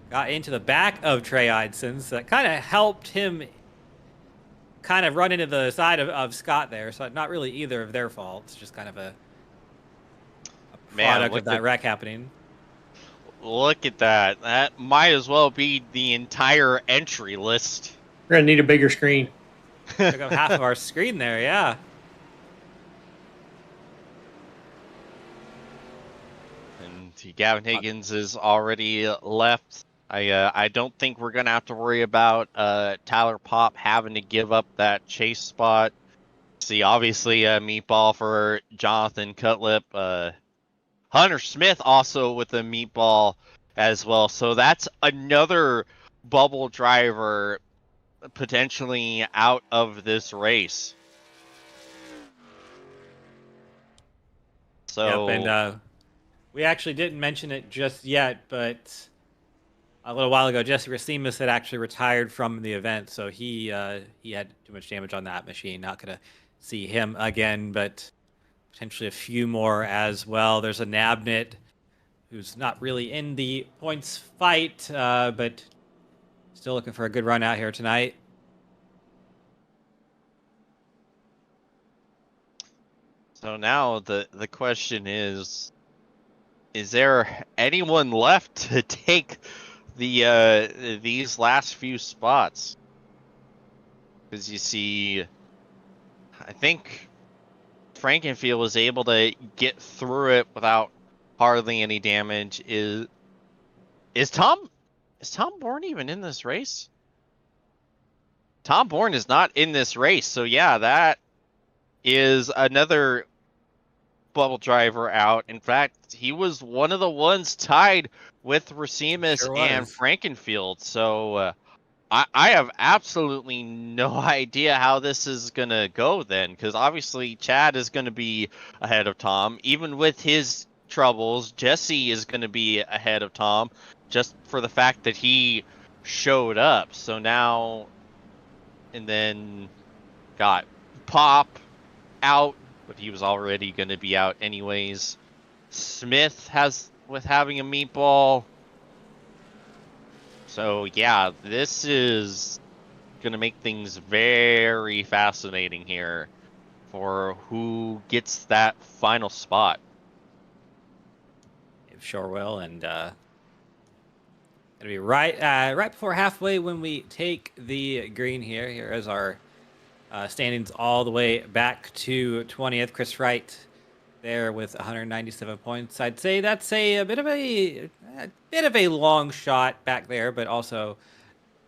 got into the back of Trey Eidson, so that kind of helped him kind of run into the side of Scott there. So not really either of their faults, just kind of a product of that wreck happening. Look at that. That might as well be the entire entry list. We're gonna need a bigger screen. Took up half of our screen there, yeah. And Gavin Higgins is already left. I don't think we're gonna have to worry about Tyler Pop having to give up that chase spot. See, obviously a meatball for Jonathan Cutlip. Hunter Smith also with a meatball as well. So that's another bubble driver potentially out of this race. So Yep, and we actually didn't mention it just yet, but a little while ago, Jesse Racimus had actually retired from the event, so he had too much damage on that machine. Not going to see him again, but potentially a few more as well. There's a Nabnit who's not really in the points fight, but still looking for a good run out here tonight. So now the question is there anyone left to take these last few spots? Because you see, I think Frankenfield was able to get through it without hardly any damage. Is Tom Bourne even in this race? Tom Bourne is not in this race, so yeah, that is another bubble driver out. In fact, he was one of the ones tied with Racimus and Frankenfield. So I have absolutely no idea how this is going to go then, because obviously Chad is going to be ahead of Tom. Even with his troubles, Jesse is going to be ahead of Tom just for the fact that he showed up. So now, and then got Pop out, but he was already going to be out anyways. Smith with having a meatball. So yeah, this is going to make things very fascinating here for who gets that final spot. It sure will, and it'll be right before halfway when we take the green here. Here is our standings all the way back to 20th. Chris Wright there with 197 points. I'd say that's a bit of a long shot back there, but also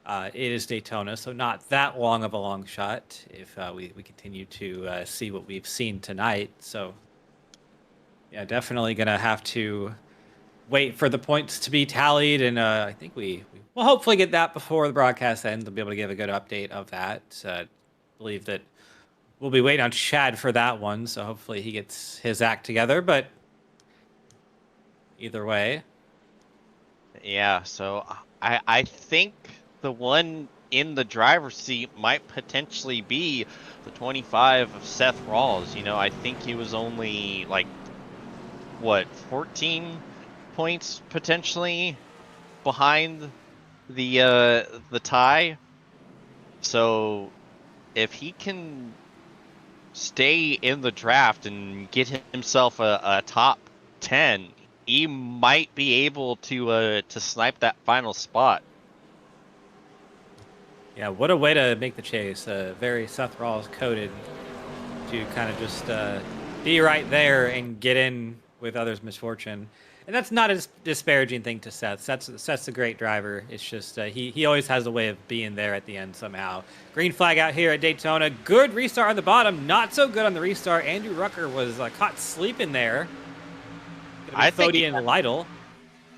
it is Daytona, so not that long of a long shot if we continue to see what we've seen tonight. So yeah, definitely gonna have to wait for the points to be tallied, and I think we will hopefully get that before the broadcast ends. We'll be able to give a good update of that. Believe that we'll be waiting on Chad for that one, so hopefully he gets his act together. But either way, yeah. So I think the one in the driver's seat might potentially be the 25 of Seth Rawls. You know, I think he was only like 14 points potentially behind the tie. So if he can stay in the draft and get himself a top 10, he might be able to snipe that final spot. Yeah, what a way to make the chase. Very Seth Rawls coded to kind of just be right there and get in with others' misfortune. And that's not a disparaging thing to Seth. Seth's a great driver. It's just he always has a way of being there at the end somehow. Green flag out here at Daytona. Good restart on the bottom. Not so good on the restart. Andrew Rucker was caught sleeping there. I think Fody and Lytle.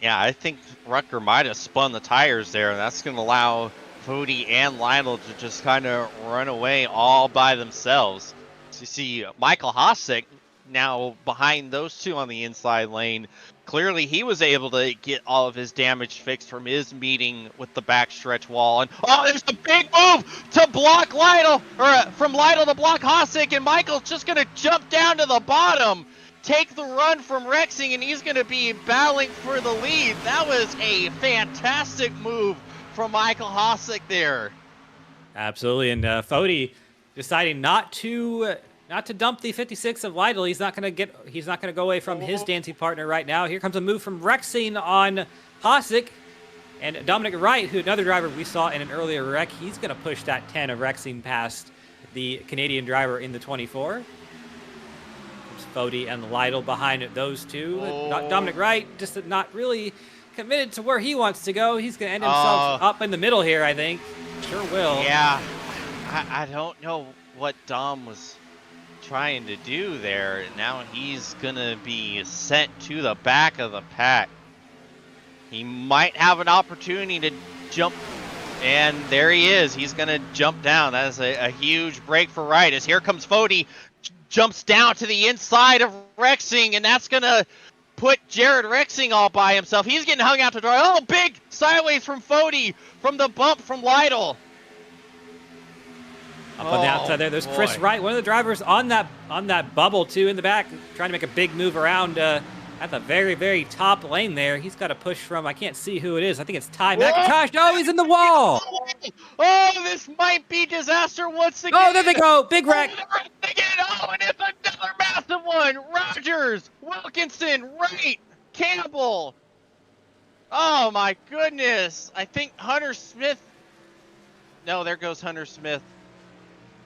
Yeah, I think Rucker might have spun the tires there, and that's going to allow Fody and Lytle to just kind of run away all by themselves. So you see Michael Hosek now behind those two on the inside lane. Clearly, he was able to get all of his damage fixed from his meeting with the backstretch wall. And oh, there's a big move to block Lytle, or from Lytle to block Hosek, and Michael's just going to jump down to the bottom, take the run from Rexing, and he's going to be battling for the lead. That was a fantastic move from Michael Hosek there. Absolutely, and Fody deciding not to dump the 56 of Lytle. He's not going to go away from his dancing partner right now. Here comes a move from Rexing on Hosek, and Dominic Wright, who another driver we saw in an earlier wreck, he's going to push that 10 of Rexing past the Canadian driver in the 24. Fody and Lytle behind those two. Dominic Wright just not really committed to where he wants to go. He's going to end himself up in the middle here, I think. Sure will. Yeah, I don't know what Dom was trying to do there. Now he's going to be sent to the back of the pack. He might have an opportunity to jump, and there he is. He's going to jump down. That is a huge break for Wright, as here comes Fody. Jumps down to the inside of Rexing, and that's going to put Jared Rexing all by himself. He's getting hung out to dry. Oh, big sideways from Fody from the bump from Lytle. Up on the outside there, there's Chris Wright, one of the drivers on that bubble, too, in the back, trying to make a big move around at the very, very top lane there. He's got a push from, I can't see who it is. I think it's Ty McIntosh. Oh, he's in the wall. Oh, this might be disaster once again. Oh, there they go. Big wreck. Oh, and it's another massive one. Rogers, Wilkinson, Wright, Campbell. Oh, my goodness. I think Hunter Smith. No, there goes Hunter Smith.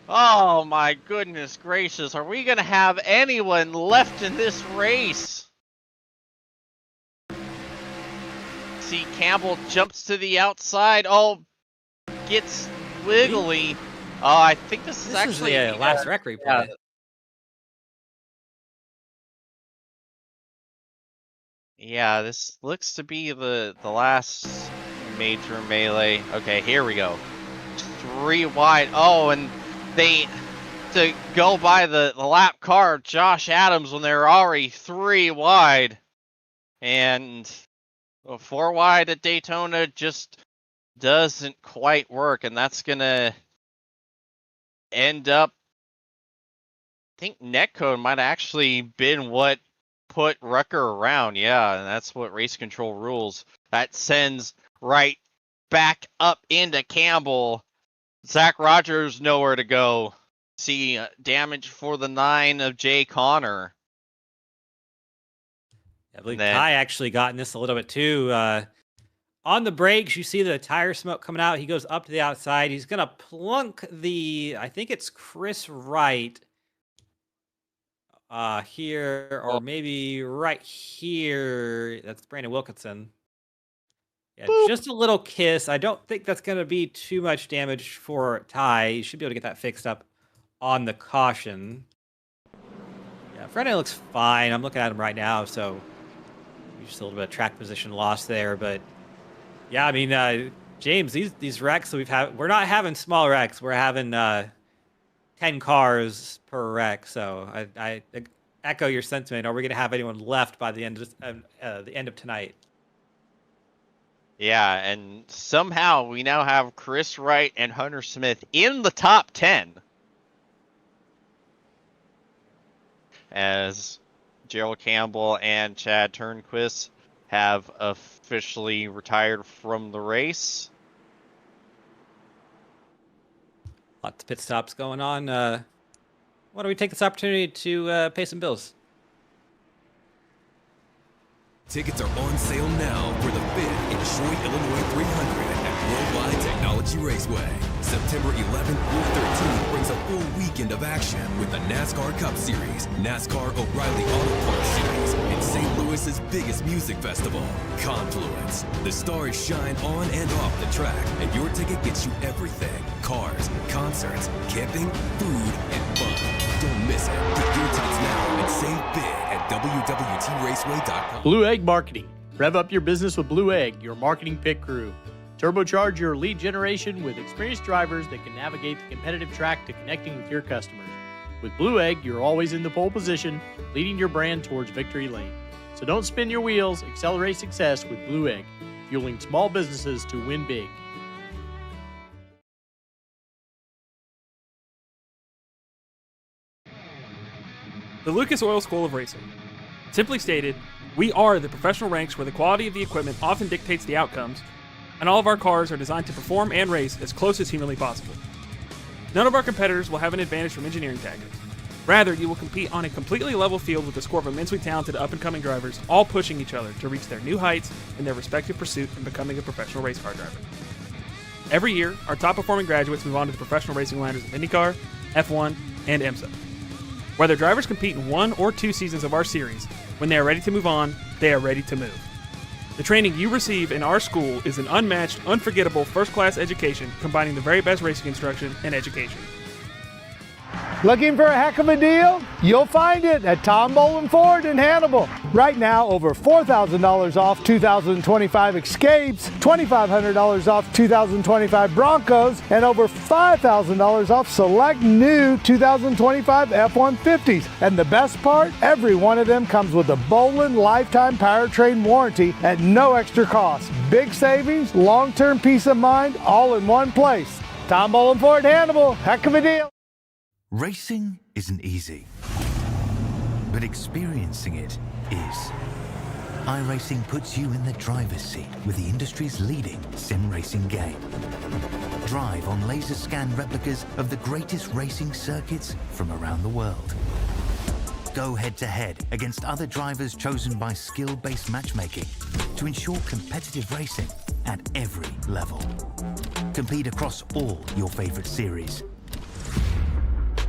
Oh, my goodness gracious. Are we going to have anyone left in this race? See, Campbell jumps to the outside. Oh, gets wiggly. Oh, I think this is actually the last wreck replay. Yeah, this looks to be the last major melee. Okay, here we go. 3 wide. Oh, and they to go by the lap car, Josh Adams, when they're already 3 wide. And 4 wide at Daytona just doesn't quite work, and that's gonna end up, I think netcode might have actually been what put Rucker around. Yeah, and that's what race control rules. That sends Wright back up into Campbell. Zach Rogers nowhere to go. See damage for the 9 of Jay Connor. I believe Ty actually got in this a little bit too. On the brakes, you see the tire smoke coming out. He goes up to the outside. He's going to plunk I think it's Chris Wright here, or maybe right here. That's Brandon Wilkinson. Yeah, boop. Just a little kiss. I don't think that's going to be too much damage for Ty. You should be able to get that fixed up on the caution. Yeah, Brandon looks fine. I'm looking at him right now, so just a little bit of track position loss there, but yeah, I mean, James, these wrecks that we're not having small wrecks. We're having 10 cars per wreck. So I echo your sentiment. Are we going to have anyone left by the end of tonight? Yeah, and somehow we now have Chris Wright and Hunter Smith in the top 10. As Gerald Campbell and Chad Turnquist have officially retired from the race. Lots of pit stops going on. Why don't we take this opportunity to pay some bills? Tickets are on sale now for the 5th Detroit, Illinois 300 at Worldwide Technology Raceway. September 11th through 13th brings a full weekend of action with the NASCAR Cup Series, NASCAR O'Reilly Auto Parts Series, and St. Louis's biggest music festival, Confluence. The stars shine on and off the track, and your ticket gets you everything: cars, concerts, camping, food, and fun. Don't miss it. Get your tickets now and save big at WWTRaceway.com. Blue Egg Marketing. Rev up your business with Blue Egg, your marketing pit crew. Turbocharge your lead generation with experienced drivers that can navigate the competitive track to connecting with your customers. With Blue Egg, you're always in the pole position, leading your brand towards victory lane. So don't spin your wheels, accelerate success with Blue Egg, fueling small businesses to win big. The Lucas Oil School of Racing. Simply stated, we are the professional ranks where the quality of the equipment often dictates the outcomes, and all of our cars are designed to perform and race as close as humanly possible. None of our competitors will have an advantage from engineering tactics. Rather, you will compete on a completely level field with a score of immensely talented up-and-coming drivers, all pushing each other to reach their new heights in their respective pursuit in becoming a professional race car driver. Every year, our top-performing graduates move on to the professional racing ladders of IndyCar, F1, and IMSA. Whether drivers compete in 1 or 2 seasons of our series, when they are ready to move on, they are ready to move. The training you receive in our school is an unmatched, unforgettable, first-class education combining the very best racing instruction and education. Looking for a heck of a deal? You'll find it at Tom Bolin Ford in Hannibal. Right now, over $4,000 off 2025 Escapes, $2,500 off 2025 Broncos, and over $5,000 off select new 2025 F-150s. And the best part, every one of them comes with a Bolin lifetime powertrain warranty at no extra cost. Big savings, long-term peace of mind, all in one place. Tom Bolin Ford Hannibal, heck of a deal. Racing isn't easy, but experiencing it is. iRacing puts you in the driver's seat with the industry's leading sim racing game. Drive on laser scan replicas of the greatest racing circuits from around the world. Go head to head against other drivers chosen by skill-based matchmaking to ensure competitive racing at every level. Compete across all your favorite series.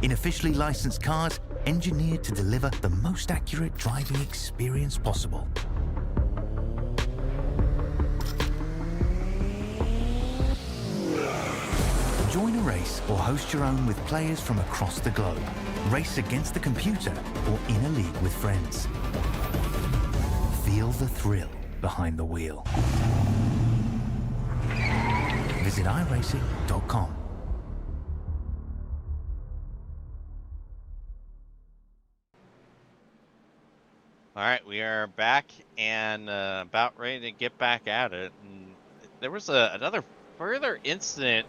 In officially licensed cars, engineered to deliver the most accurate driving experience possible. Join a race or host your own with players from across the globe. Race against the computer or in a league with friends. Feel the thrill behind the wheel. Visit iRacing.com. All right, we are back and about ready to get back at it. And there was another further incident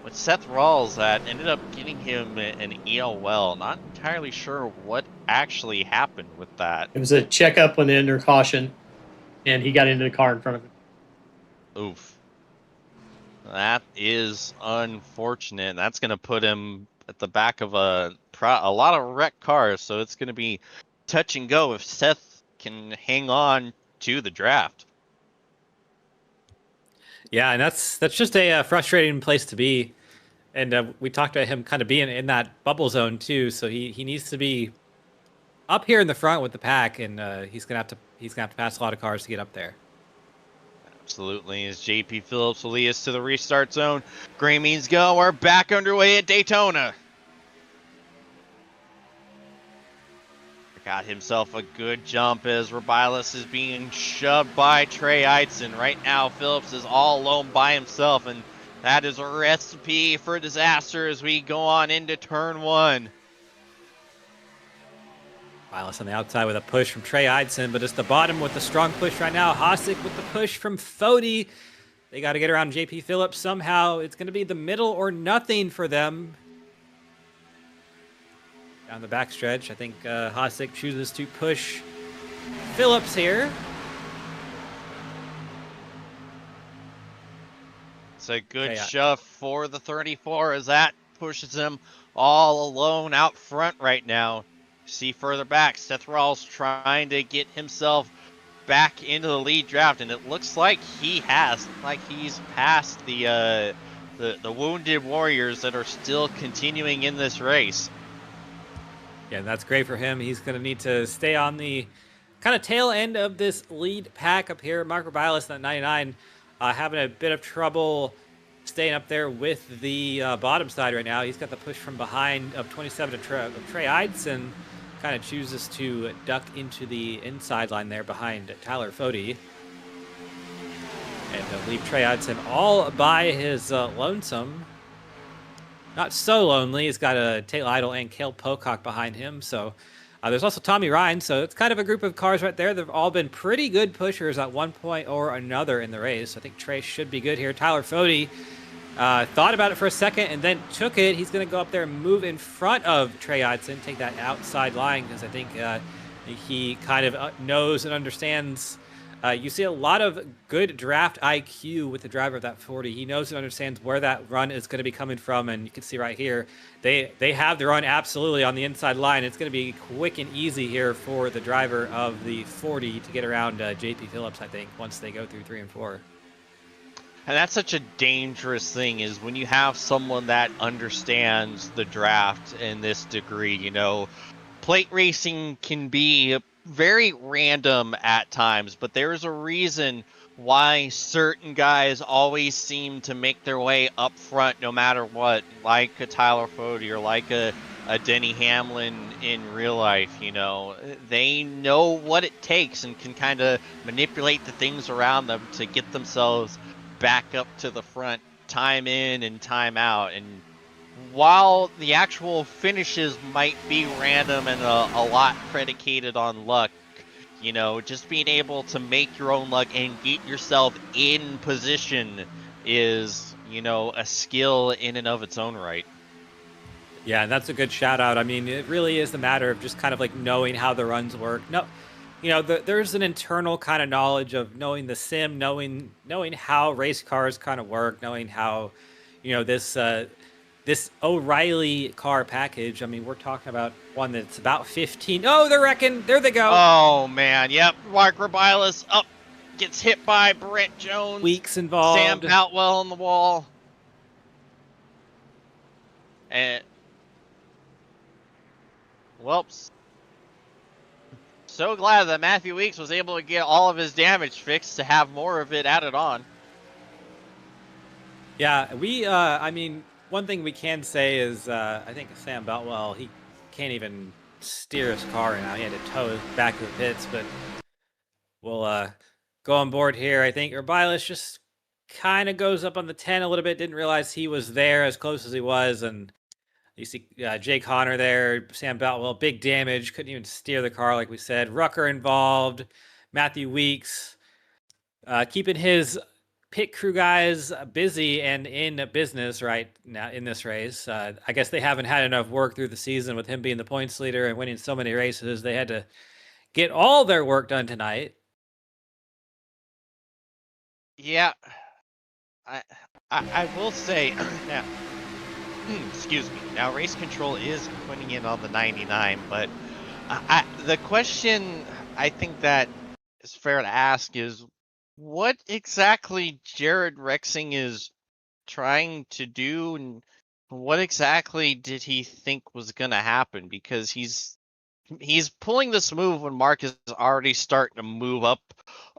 with Seth Rawls that ended up getting him an ELL. Not entirely sure what actually happened with that. It was a checkup when they under caution, and he got into the car in front of him. Oof. That is unfortunate. That's going to put him at the back of a lot of wrecked cars, so it's going to be touch and go if Seth can hang on to the draft. Yeah, and that's just a frustrating place to be. And we talked about him kind of being in that bubble zone too, so he needs to be up here in the front with the pack, and he's gonna have to pass a lot of cars to get up there. Absolutely. As JP Phillips will lead us to the restart zone. Gray means go. We're back underway at Daytona. Got himself a good jump as Rabilas is being shoved by Trey Eitzen. Right now, Phillips is all alone by himself, and that is a recipe for disaster as we go on into turn 1. Rabilas on the outside with a push from Trey Eitzen, but it's the bottom with the strong push right now. Hosik with the push from Fody. They got to get around JP Phillips somehow. It's going to be the middle or nothing for them. Down the backstretch, I think Hosik chooses to push Phillips here. It's a good shove for the 34 as that pushes him all alone out front right now. See further back, Seth Rawls trying to get himself back into the lead draft, and it looks like he has. Like he's past the wounded warriors that are still continuing in this race. Yeah, that's great for him. He's going to need to stay on the kind of tail end of this lead pack up here. Marco Bialis at 99 having a bit of trouble staying up there with the bottom side right now. He's got the push from behind of 27 of Trey Eidson. Kind of chooses to duck into the inside line there behind Tyler Fody. And leave Trey Eidson all by his lonesome. Not so lonely. He's got a Tate Lytle and Cale Pocock behind him. So there's also Tommy Ryan. So it's kind of a group of cars right there. They've all been pretty good pushers at one point or another in the race. I think Trey should be good here. Tyler Fody thought about it for a second and then took it. He's going to go up there and move in front of Trey Eidson, take that outside line, because I think he kind of knows and understands. You see a lot of good draft IQ with the driver of that 40. He knows and understands where that run is going to be coming from, and you can see right here, they have the run absolutely on the inside line. It's going to be quick and easy here for the driver of the 40 to get around JP Phillips, I think, once they go through 3 and 4. And that's such a dangerous thing, is when you have someone that understands the draft in this degree. You know, plate racing can be very random at times, but there's a reason why certain guys always seem to make their way up front no matter what, like a Tyler Fody or like a Denny Hamlin in real life. You know, they know what it takes and can kind of manipulate the things around them to get themselves back up to the front time in and time out. And while the actual finishes might be random and a lot predicated on luck, you know, just being able to make your own luck and get yourself in position is, you know, a skill in and of its own right. Yeah, and that's a good shout out. I mean, it really is a matter of just kind of like knowing how the runs work. No, you know, there's an internal kind of knowledge of knowing the sim, knowing how race cars kind of work, knowing how, you know, this O'Reilly car package. I mean, we're talking about one that's about 15. Oh, they're wrecking. There they go. Oh, man. Yep. Mark Robilas up. Gets hit by Brent Jones. Weeks involved. Sam Boutwell on the wall. And, whoops. So glad that Matthew Weeks was able to get all of his damage fixed to have more of it added on. Yeah, I mean, one thing we can say is I think Sam Boutwell, he can't even steer his car now. He had to tow it back to the pits, but we'll go on board here. I think Urbilas just kind of goes up on the 10 a little bit, didn't realize he was there as close as he was, and you see Jay Connor there, Sam Boutwell, big damage, couldn't even steer the car like we said. Rucker involved, Matthew Weeks, keeping his pit crew guys busy and in business right now in this race. I guess they haven't had enough work through the season with him being the points leader and winning so many races. They had to get all their work done tonight. Yeah, I will say now. Excuse me. Now, Race Control is putting in on the 99, but the question I think that is fair to ask is, what exactly Jared Rexing is trying to do, and what exactly did he think was going to happen? Because he's pulling this move when Mark is already starting to move up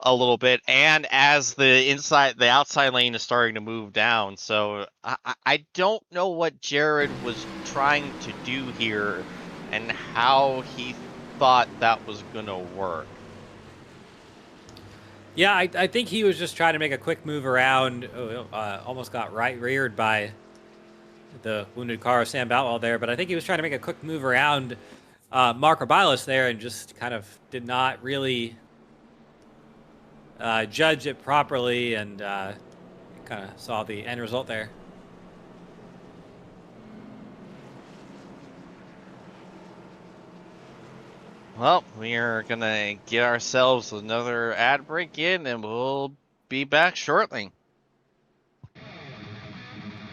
a little bit, and as the outside lane is starting to move down. So I don't know what Jared was trying to do here and how he thought that was going to work. Yeah, I think he was just trying to make a quick move around. Almost got reared by the wounded car of Sam Boutwell there, but I think he was trying to make a quick move around Mark Urbilas there and just kind of did not really judge it properly, and kind of saw the end result there. Well, we are going to get ourselves another ad break in, and we'll be back shortly.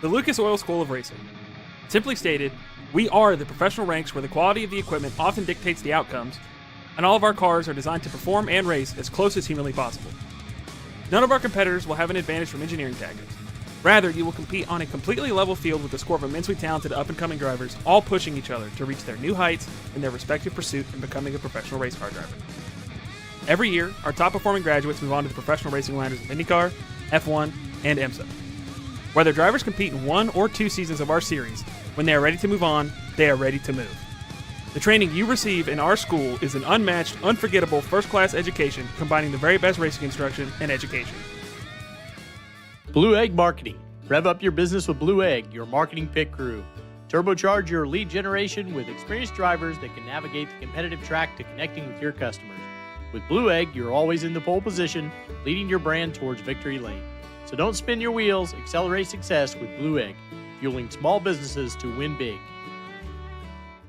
The Lucas Oil School of Racing. Simply stated, we are the professional ranks where the quality of the equipment often dictates the outcomes, and all of our cars are designed to perform and race as close as humanly possible. None of our competitors will have an advantage from engineering tactics. Rather, you will compete on a completely level field with a score of immensely talented up-and-coming drivers, all pushing each other to reach their new heights in their respective pursuit in becoming a professional race car driver. Every year, our top-performing graduates move on to the professional racing ladders of IndyCar, F1, and IMSA. Whether drivers compete in 1 or 2 seasons of our series, when they are ready to move on, they are ready to move. The training you receive in our school is an unmatched, unforgettable, first-class education combining the very best racing instruction and education. Blue Egg Marketing. Rev up your business with Blue Egg, your marketing pit crew. Turbocharge your lead generation with experienced drivers that can navigate the competitive track to connecting with your customers. With Blue Egg, you're always in the pole position, leading your brand towards victory lane. So don't spin your wheels, accelerate success with Blue Egg, fueling small businesses to win big.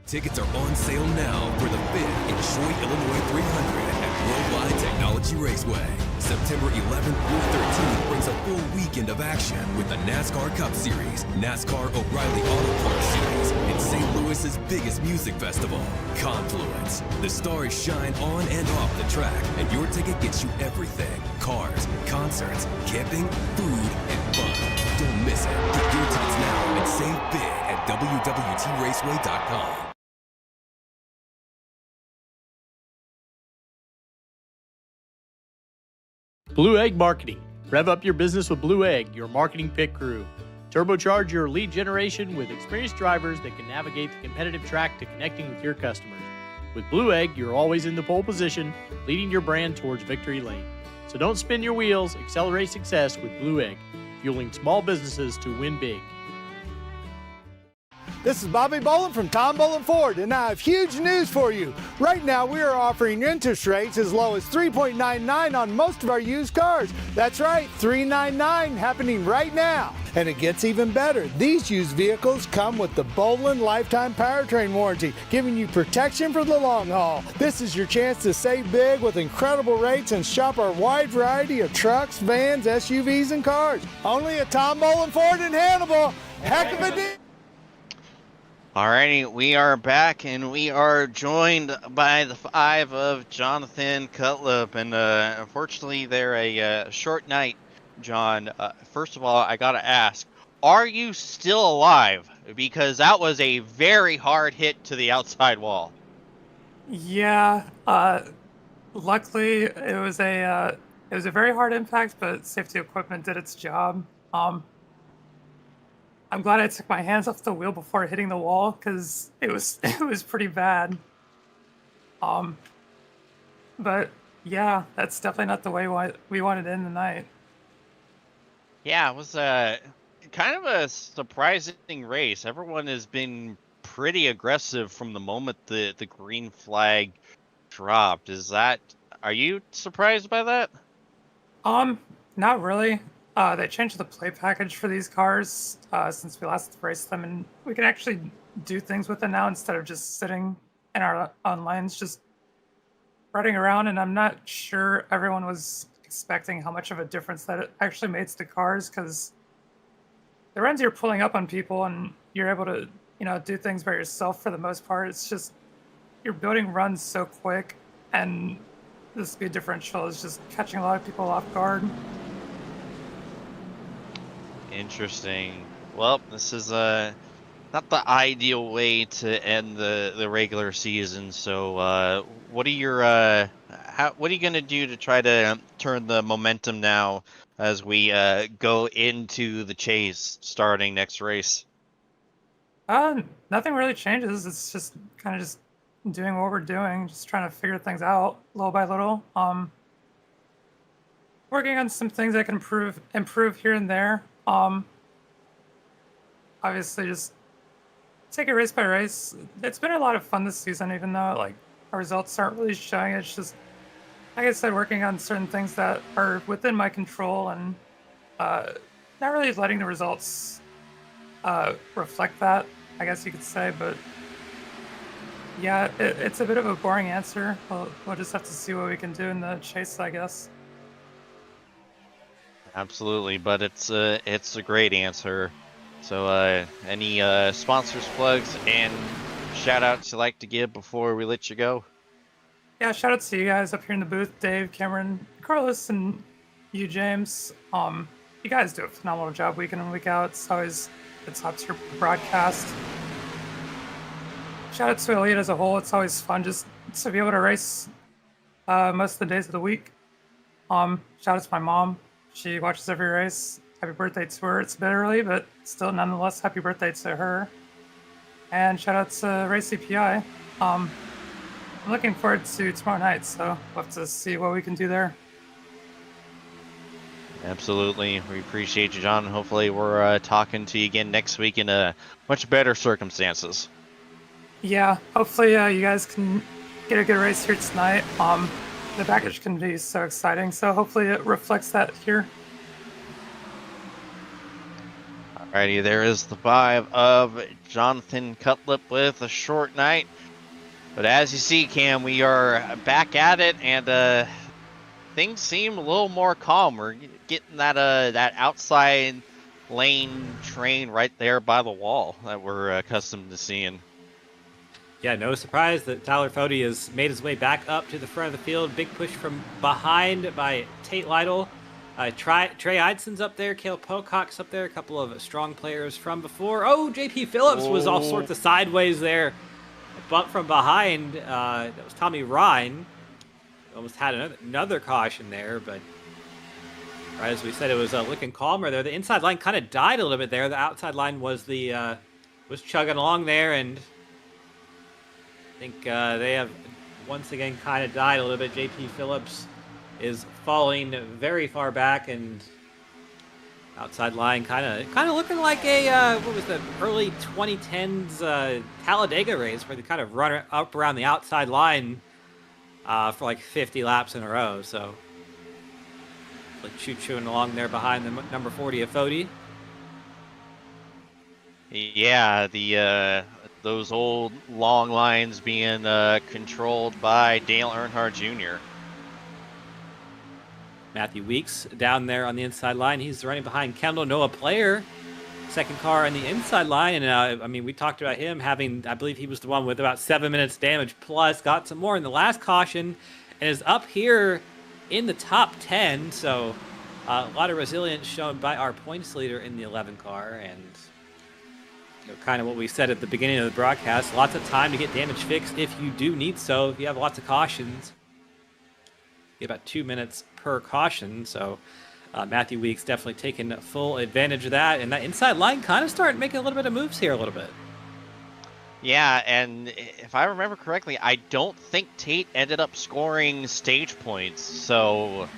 Tickets are on sale now for the 5th Detroit, Illinois 300 at Worldwide Technology Raceway. September 11th through 13th brings a full weekend of action with the NASCAR Cup Series, NASCAR O'Reilly Auto Parts Series, and St. Louis's biggest music festival, Confluence. The stars shine on and off the track, and your ticket gets you everything: cars, concerts, camping, food, and fun. Don't miss it. Get your tickets now and save big at WWTRaceway.com. Blue Egg Marketing. Rev up your business with Blue Egg, your marketing pit crew. Turbocharge your lead generation with experienced drivers that can navigate the competitive track to connecting with your customers. With Blue Egg, you're always in the pole position, leading your brand towards victory lane. So don't spin your wheels, accelerate success with Blue Egg, fueling small businesses to win big. This is Bobby Bolin from Tom Bolin Ford, and I have huge news for you. Right now, we are offering interest rates as low as 3.99 on most of our used cars. That's right, 3.99 happening right now. And it gets even better. These used vehicles come with the Bolin Lifetime Powertrain Warranty, giving you protection for the long haul. This is your chance to save big with incredible rates and shop our wide variety of trucks, vans, SUVs, and cars. Only at Tom Bolin Ford in Hannibal. Heck of a deal. Alrighty, we are back, and we are joined by the 5 of Jonathan Cutlip, and unfortunately they're a short night, John. First of all, I gotta ask, are you still alive? Because that was a very hard hit to the outside wall. Yeah, luckily it was a very hard impact, but safety equipment did its job. I'm glad I took my hands off the wheel before hitting the wall, because it was pretty bad. But yeah, that's definitely not the way we wanted to end the night. Yeah, it was kind of a surprising race. Everyone has been pretty aggressive from the moment the green flag dropped. Are you surprised by that? Not really. They changed the play package for these cars since we last raced them, and we can actually do things with them now instead of just sitting in our own lanes, just riding around. And I'm not sure everyone was expecting how much of a difference that it actually made to the cars, because the runs you're pulling up on people and you're able to, do things by yourself for the most part. It's just you're building runs so quick, and the speed differential is just catching a lot of people off guard. Interesting. Well, this is not the ideal way to end the regular season. So, what are you gonna do to try to turn the momentum now as we go into the chase starting next race? Nothing really changes. It's just kind of just doing what we're doing, just trying to figure things out little by little. Working on some things I can improve here and there. Obviously just take it race by race. It's been a lot of fun this season, even though our results aren't really showing. It's just, like I said, working on certain things that are within my control, and not really letting the results reflect that, I guess you could say. But yeah, it's a bit of a boring answer. We'll just have to see what we can do in the chase, I guess. Absolutely, but it's a great answer. So any sponsors, plugs, and shout outs you'd like to give before we let you go? Yeah, shout out to you guys up here in the booth, Dave, Cameron, Carlos, and you, James. You guys do a phenomenal job week in and week out. It's top tier broadcast. Shout out to Elite as a whole. It's always fun just to be able to race most of the days of the week. Shout out to my mom. She watches every race. Happy birthday to her. It's a bit early, but still, nonetheless, happy birthday to her. And shout out to Race CPI. I'm looking forward to tomorrow night, so we'll have to see what we can do there. Absolutely. We appreciate you, John. Hopefully we're talking to you again next week in much better circumstances. Yeah, hopefully you guys can get a good race here tonight. The package can be so exciting, so hopefully it reflects that here. Alrighty, there is the 5 of Jonathan Cutlip with a short night. But as you see, Cam, we are back at it, and things seem a little more calm. We're getting that outside lane train right there by the wall that we're accustomed to seeing. Yeah, no surprise that Tyler Fody has made his way back up to the front of the field. Big push from behind by Tate Lytle. Trey Eidson's up there. Cale Pocock's up there. A couple of strong players from before. Oh, JP Phillips was all sorts of sideways there. A bump from behind. That was Tommy Ryan. Almost had another caution there, but right as we said, it was looking calmer there. The inside line kind of died a little bit there. The outside line was was chugging along there, and I think they have once again kind of died a little bit. JP Phillips is falling very far back, and outside line kind of looking like a what was the early 2010s Talladega race where they kind of run up around the outside line for like 50 laps in a row. So like chewing along there behind the number 40 of Fody. Yeah, those old long lines being controlled by Dale Earnhardt Jr. Matthew Weeks down there on the inside line. He's running behind Kendall Noah Player, second car on the inside line. And I mean, we talked about him having, I believe he was the one with about 7 minutes damage plus, got some more in the last caution, and is up here in the top 10. So a lot of resilience shown by our points leader in the 11 car. And kind of what we said at the beginning of the broadcast, lots of time to get damage fixed if you do need so. If you have lots of cautions, get about 2 minutes per caution. So Matthew Weeks definitely taking full advantage of that, and that inside line kind of started making a little bit of moves here a little bit. Yeah, and if I remember correctly, I don't think Tate ended up scoring stage points, so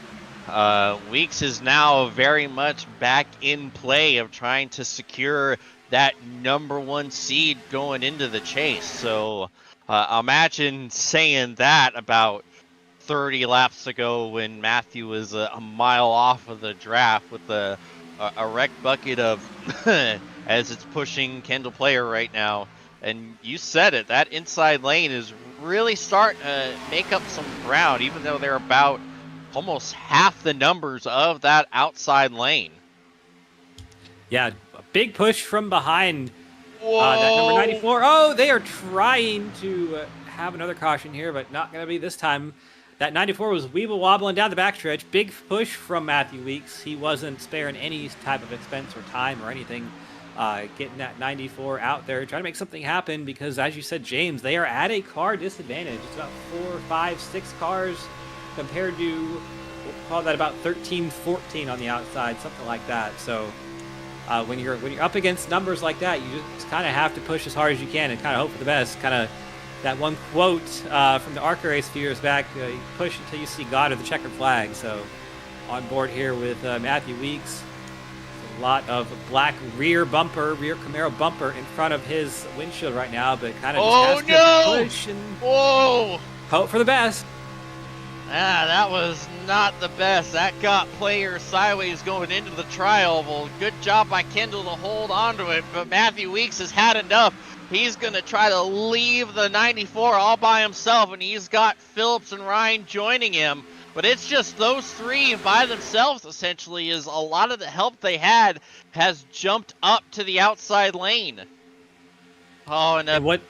Weeks is now very much back in play of trying to secure that #1 seed going into the chase. So imagine saying that about 30 laps ago when Matthew was a mile off of the draft with a wrecked bucket of as it's pushing Kendall Player right now. And you said it, that inside lane is really starting to make up some ground, even though they're about almost half the numbers of that outside lane. Yeah, a big push from behind that number 94. Oh, they are trying to have another caution here, but not going to be this time. That 94 was weeble wobbling down the backstretch. Big push from Matthew Weeks. He wasn't sparing any type of expense or time or anything. Getting that 94 out there, trying to make something happen because, as you said, James, they are at a car disadvantage. It's about 4, 5, 6 cars compared to, we'll call that about 13, 14 on the outside, something like that. So when you're up against numbers like that, you just kind of have to push as hard as you can and kind of hope for the best. Kind of that one quote from the ARCA race a few years back, you push until you see God or the checkered flag. So on board here with Matthew Weeks. A lot of black rear Camaro bumper in front of his windshield right now, but kind of just has to push and hope for the best. That was not the best. That got Player sideways going into the trial. Well, good job by Kendall to hold on to it, but Matthew Weeks has had enough. He's going to try to leave the 94 all by himself, and he's got Phillips and Ryan joining him. But it's just those three by themselves, essentially, is a lot of the help they had has jumped up to the outside lane. Oh, and what?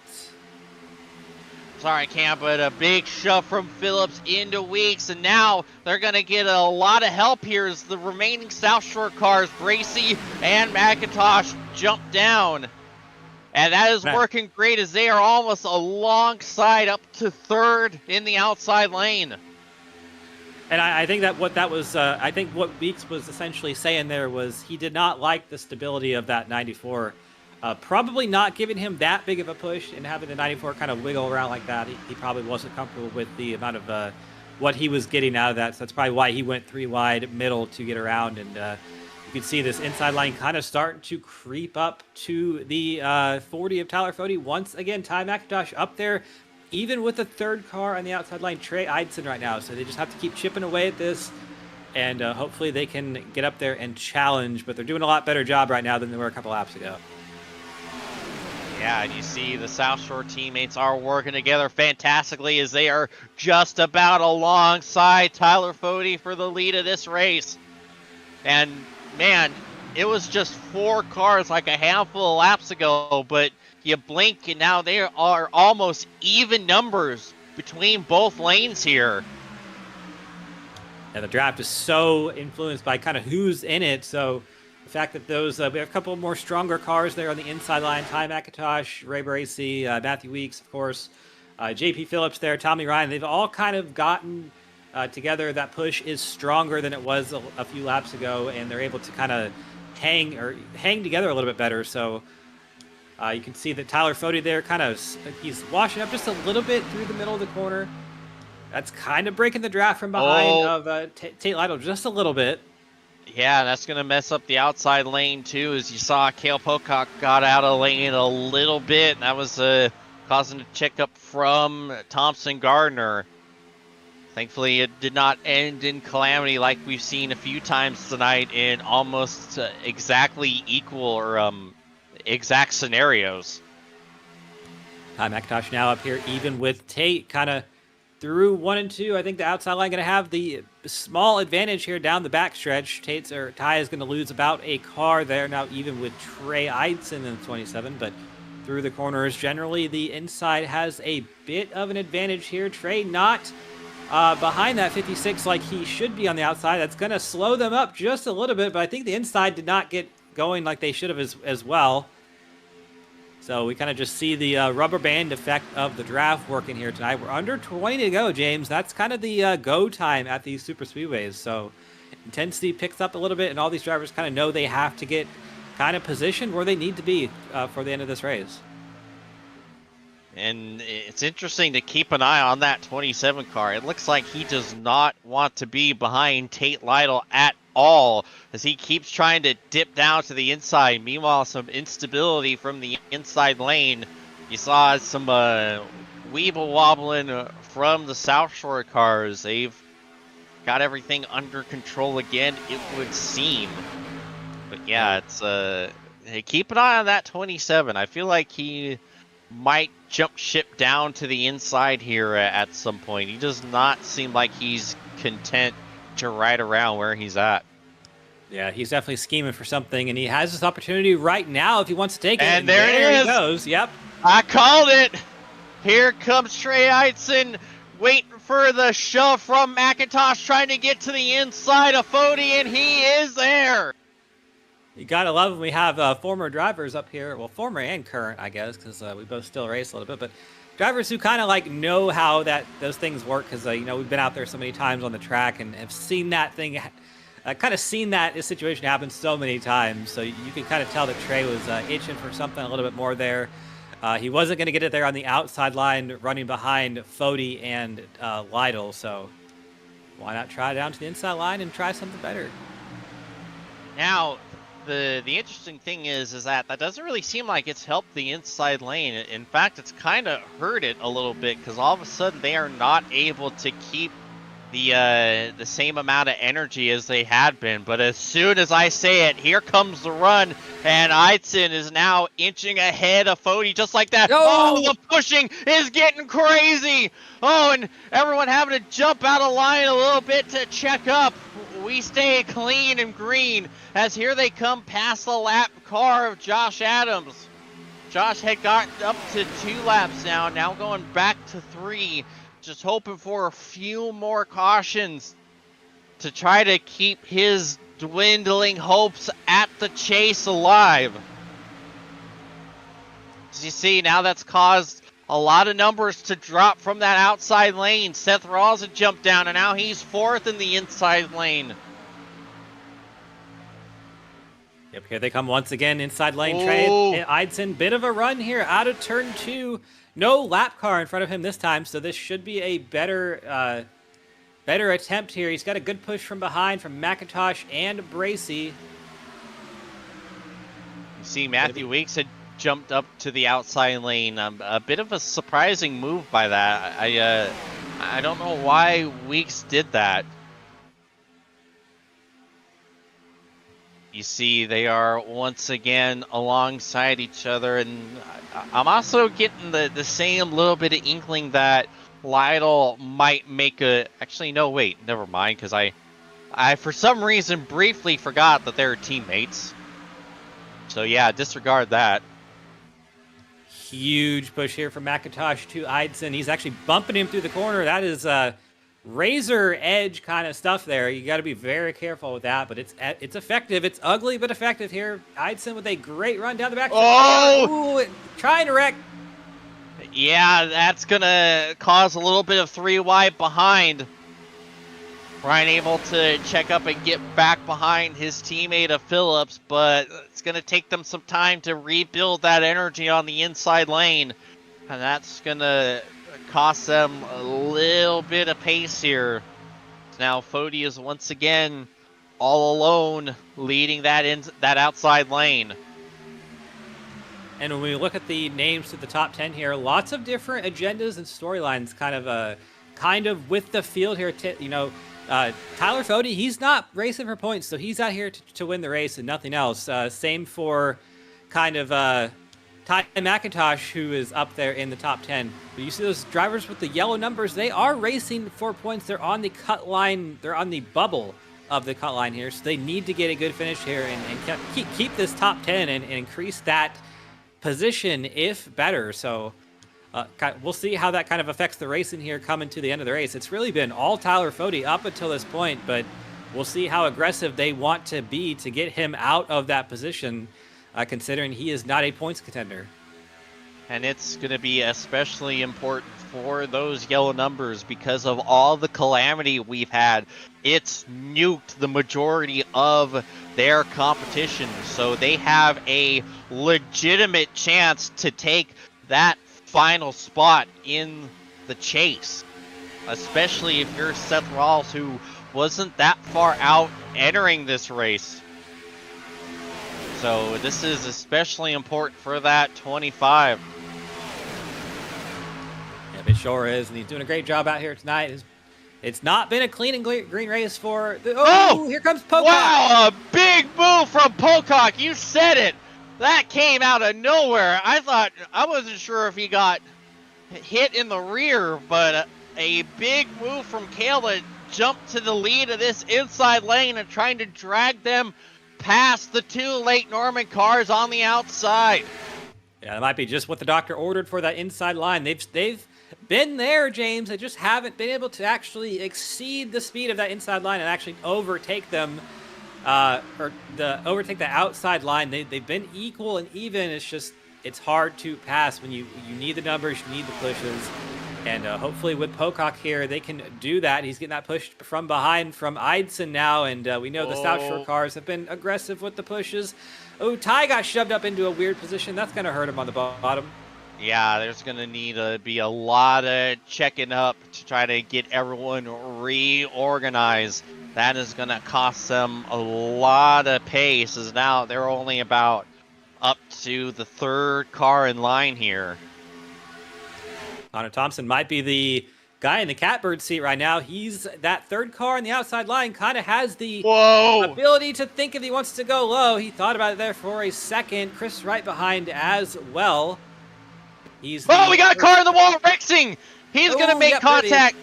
Sorry, Cam, but a big shove from Phillips into Weeks, and now they're going to get a lot of help here as the remaining South Shore cars, Bracy and McIntosh, jump down. And that is working great as they are almost alongside up to third in the outside lane. And I think that what that was, I think what Weeks was essentially saying there was he did not like the stability of that 94. Probably not giving him that big of a push and having the 94 kind of wiggle around like that. He probably wasn't comfortable with the amount of what he was getting out of that. So that's probably why he went 3 wide middle to get around. And you can see this inside line kind of starting to creep up to the 40 of Tyler Fody. Once again, Ty McIntosh up there, even with the third car on the outside line, Trey Eidson right now. So they just have to keep chipping away at this. And hopefully they can get up there and challenge. But they're doing a lot better job right now than they were a couple laps ago. Yeah, and you see the South Shore teammates are working together fantastically as they are just about alongside Tyler Fody for the lead of this race. And, man, it was just 4 cars like a handful of laps ago, but you blink and now they are almost even numbers between both lanes here. Yeah, the draft is so influenced by kind of who's in it, so the fact that those, we have a couple more stronger cars there on the inside line. Ty McIntosh, Ray Bracy, Matthew Weeks, of course, JP Phillips there, Tommy Ryan. They've all kind of gotten together. That push is stronger than it was a few laps ago, and they're able to kind of hang together a little bit better. So you can see that Tyler Fody there he's washing up just a little bit through the middle of the corner. That's kind of breaking the draft from behind of Tate Lytle just a little bit. Yeah, that's going to mess up the outside lane, too, as you saw Cale Pocock got out of lane a little bit. That was causing a check up from Thompson Gardner. Thankfully, it did not end in calamity like we've seen a few times tonight in almost exactly equal or exact scenarios. McIntosh now up here even with Tate kind of through 1 and 2. I think the outside line going to have the small advantage here down the backstretch. Ty is going to lose about a car there now, even with Trey Eidson in the 27. But through the corners, generally the inside has a bit of an advantage here. Trey not behind that 56 like he should be on the outside. That's going to slow them up just a little bit. But I think the inside did not get going like they should have as well. So we kind of just see the rubber band effect of the draft working here tonight. We're under 20 to go, James. That's kind of the go time at these super speedways. So intensity picks up a little bit, and all these drivers kind of know they have to get kind of positioned where they need to be for the end of this race. And it's interesting to keep an eye on that 27 car. It looks like he does not want to be behind Tate Lytle at all as he keeps trying to dip down to the inside. Meanwhile, some instability from the inside lane. You saw some weeble wobbling from the South Shore cars. They've got everything under control again, it would seem. But yeah, it's hey, keep an eye on that 27. I feel like he might jump ship down to the inside here at some point. He does not seem like he's content to ride around where he's at. Yeah, he's definitely scheming for something, and he has this opportunity right now if he wants to take it. And there it is. He goes. Yep. I called it. Here comes Trey Eidson waiting for the shove from McIntosh, trying to get to the inside of Fody, and he is there. You gotta love when we have former drivers up here. Well, former and current, I guess, because we both still race a little bit. But drivers who kind of like know how those things work, because you know, we've been out there so many times on the track and have seen that thing, kind of seen that situation happen so many times. So you can kind of tell that Trey was itching for something a little bit more there. He wasn't going to get it there on the outside line, running behind Fody and Lytle. So why not try down to the inside line and try something better? Now, the interesting thing is that doesn't really seem like it's helped the inside lane. In fact, it's kind of hurt it a little bit, because all of a sudden they are not able to keep the same amount of energy as they had been. But as soon as I say it, here comes the run, and Eidson is now inching ahead of Fody just like that. No! Oh, the pushing is getting crazy. Oh, and everyone having to jump out of line a little bit to check up. We stay clean and green as here they come past the lap car of Josh Adams. Josh had gotten up to 2 laps now going back to 3. Just hoping for a few more cautions to try to keep his dwindling hopes at the chase alive. As you see, now that's caused a lot of numbers to drop from that outside lane. Seth Rawls had jumped down, and now he's 4th in the inside lane. Yep, here they come once again, inside lane trade. Eidson, bit of a run here out of turn 2. No lap car in front of him this time, so this should be a better attempt here. He's got a good push from behind from McIntosh and Bracey. You see Matthew Weeks had jumped up to the outside lane. A bit of a surprising move by that. I don't know why Weeks did that. You see, they are once again alongside each other, and I'm also getting the same little bit of inkling that Lytle might make a... Actually, no, wait, never mind, because I for some reason briefly forgot that they were teammates. So yeah, disregard that. Huge push here from McIntosh to Eidson. He's actually bumping him through the corner. That is razor edge kind of stuff there. You got to be very careful with that, but it's effective. It's ugly but effective here. Eidson with a great run down the back. Oh! Ooh, trying to wreck. Yeah, that's gonna cause a little bit of 3 wide behind. Ryan able to check up and get back behind his teammate of Phillips, but it's gonna take them some time to rebuild that energy on the inside lane, and that's gonna cost them a little bit of pace here. Now Fody is once again all alone leading that outside lane. And when we look at the names to the top 10 here, lots of different agendas and storylines kind of with the field here. Tyler Fody, he's not racing for points, so he's out here to win the race and nothing else. Same for kind of Ty McIntosh, who is up there in the top 10. But you see those drivers with the yellow numbers, they are racing for points. They're on the cut line. They're on the bubble of the cut line here. So they need to get a good finish here and keep this top 10 and increase that position, if better. So we'll see how that kind of affects the racing here coming to the end of the race. It's really been all Tyler Fody up until this point, but we'll see how aggressive they want to be to get him out of that position, considering he is not a points contender. And it's going to be especially important for those yellow numbers because of all the calamity we've had. It's nuked the majority of their competition, so they have a legitimate chance to take that final spot in the chase, especially if you're Seth Rawls, who wasn't that far out entering this race. So this is especially important for that 25. Yeah, it sure is, and he's doing a great job out here tonight. It's not been a clean and green race for... here comes Pocock! Wow, a big move from Pocock! You said it! That came out of nowhere. I wasn't sure if he got hit in the rear, but a big move from Kayla jumped to the lead of this inside lane and trying to drag them past the 2 late Norman cars on the outside. Yeah, that might be just what the doctor ordered for that inside line. They've been there, James. They just haven't been able to actually exceed the speed of that inside line and actually overtake them, overtake the outside line. They've been equal and even. It's hard to pass when you need the numbers, you need the pushes. And hopefully with Pocock here, they can do that. He's getting that push from behind from Eidson now, and we know the South Shore cars have been aggressive with the pushes. Oh, Ty got shoved up into a weird position. That's going to hurt him on the bottom. Yeah, there's going to need to be a lot of checking up to try to get everyone reorganized. That is going to cost them a lot of pace, as now they're only about up to the 3rd car in line here. Connor Thompson might be the guy in the catbird seat right now. He's that third car on the outside line, kind of has the ability to think if he wants to go low. He thought about it there for a second. Chris Wright behind as well. We got a car in the wall racing. He's going to make contact.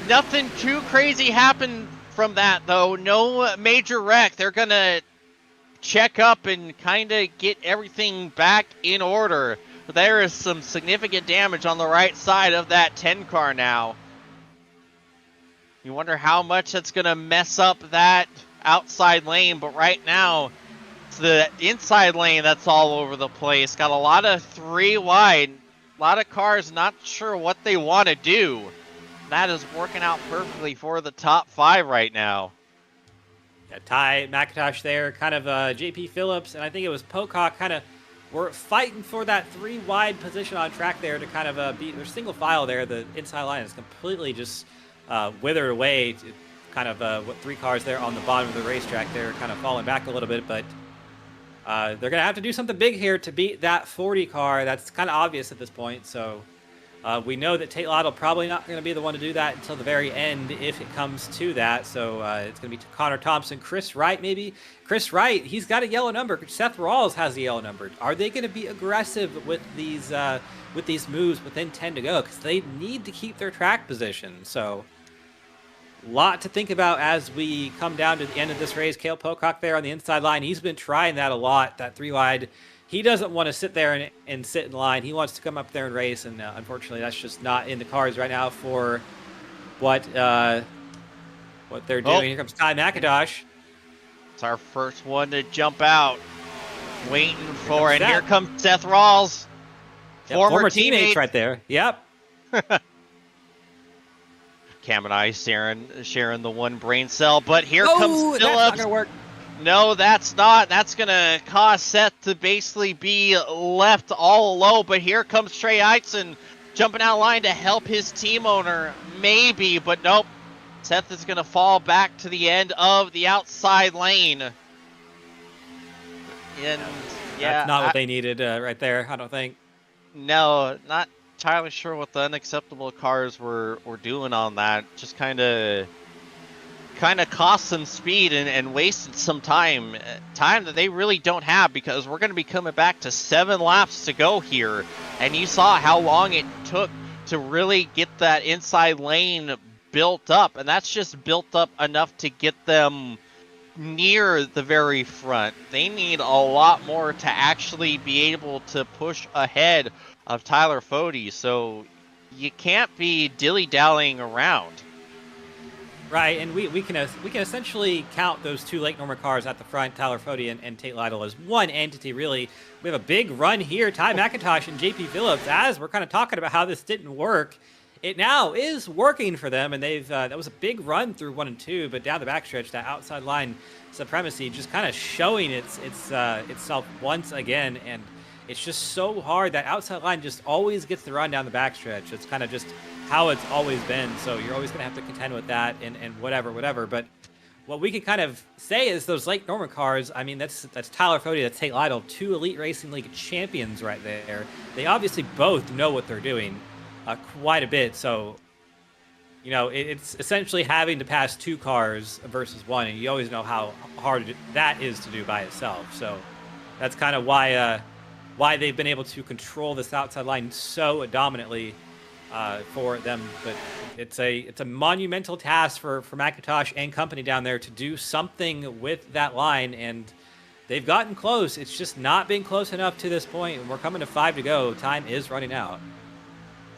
Nothing too crazy happened from that, though. No major wreck. They're going to check up and kind of get everything back in order. There is some significant damage on the right side of that 10 car now. You wonder how much that's going to mess up that outside lane, but right now it's the inside lane that's all over the place. Got a lot of 3 wide, a lot of cars not sure what they want to do. That is working out perfectly for the top 5 right now. Yeah, Ty McIntosh there, kind of JP Phillips, and I think it was Pocock kind of were fighting for that 3 wide position on track there to kind of beat their single file there. The inside line is completely just withered away. To kind of 3 cars there on the bottom of the racetrack there, kind of falling back a little bit, but they're going to have to do something big here to beat that 40 car. That's kind of obvious at this point, so we know that Tate Lytle probably not going to be the one to do that until the very end if it comes to that. So it's going to be Connor Thompson, Chris Wright maybe. Chris Wright, he's got a yellow number. Seth Rawls has a yellow number. Are they going to be aggressive with these moves within 10 to go? Because they need to keep their track position. So a lot to think about as we come down to the end of this race. Cale Pocock there on the inside line. He's been trying that a lot, that 3 wide. He doesn't want to sit there and sit in line. He wants to come up there and race, and unfortunately, that's just not in the cards right now for what they're doing. Here comes Ty McIntosh. It's our first one to jump out. Waiting for, and here comes Seth Rawls. Yep, former teammates right there. Yep. Cam and I sharing the one brain cell, but here comes Phillips. That's not gonna work. No, that's not. That's going to cause Seth to basically be left all alone. But here comes Trey Eitzen jumping out of line to help his team owner. Maybe, but nope. Seth is going to fall back to the end of the outside lane. And yeah, that's not what they needed right there, I don't think. No, not entirely sure what the unacceptable cars were doing on that. Just kind of cost some speed and wasted some time that they really don't have, because we're going to be coming back to 7 laps to go here, and you saw how long it took to really get that inside lane built up, and that's just built up enough to get them near the very front. They need a lot more to actually be able to push ahead of Tyler Fode, so you can't be dilly-dallying around. Right, and we can essentially count those 2 Lake Norman cars at the front, Tyler Fode and Tate Lytle, as one entity, really. We have a big run here, Ty McIntosh and JP Phillips, as we're kind of talking about how this didn't work. It now is working for them, and they've that was a big run through 1 and 2, but down the backstretch, that outside line supremacy just kind of showing itself once again, and it's just so hard. That outside line just always gets the run down the backstretch. It's kind of just how it's always been, so you're always going to have to contend with that and whatever. But what we can kind of say is those Lake Norman cars, I mean, that's Tyler Fode, that's Tate Lytle, 2 Elite Racing League champions right there. They obviously both know what they're doing quite a bit, so you know, it's essentially having to pass 2 cars versus 1, and you always know how hard that is to do by itself. So that's kind of why they've been able to control this outside line so dominantly for them. But it's a monumental task for McIntosh and company down there to do something with that line, and they've gotten close. It's just not been close enough to this point, and we're coming to 5 to go. Time is running out.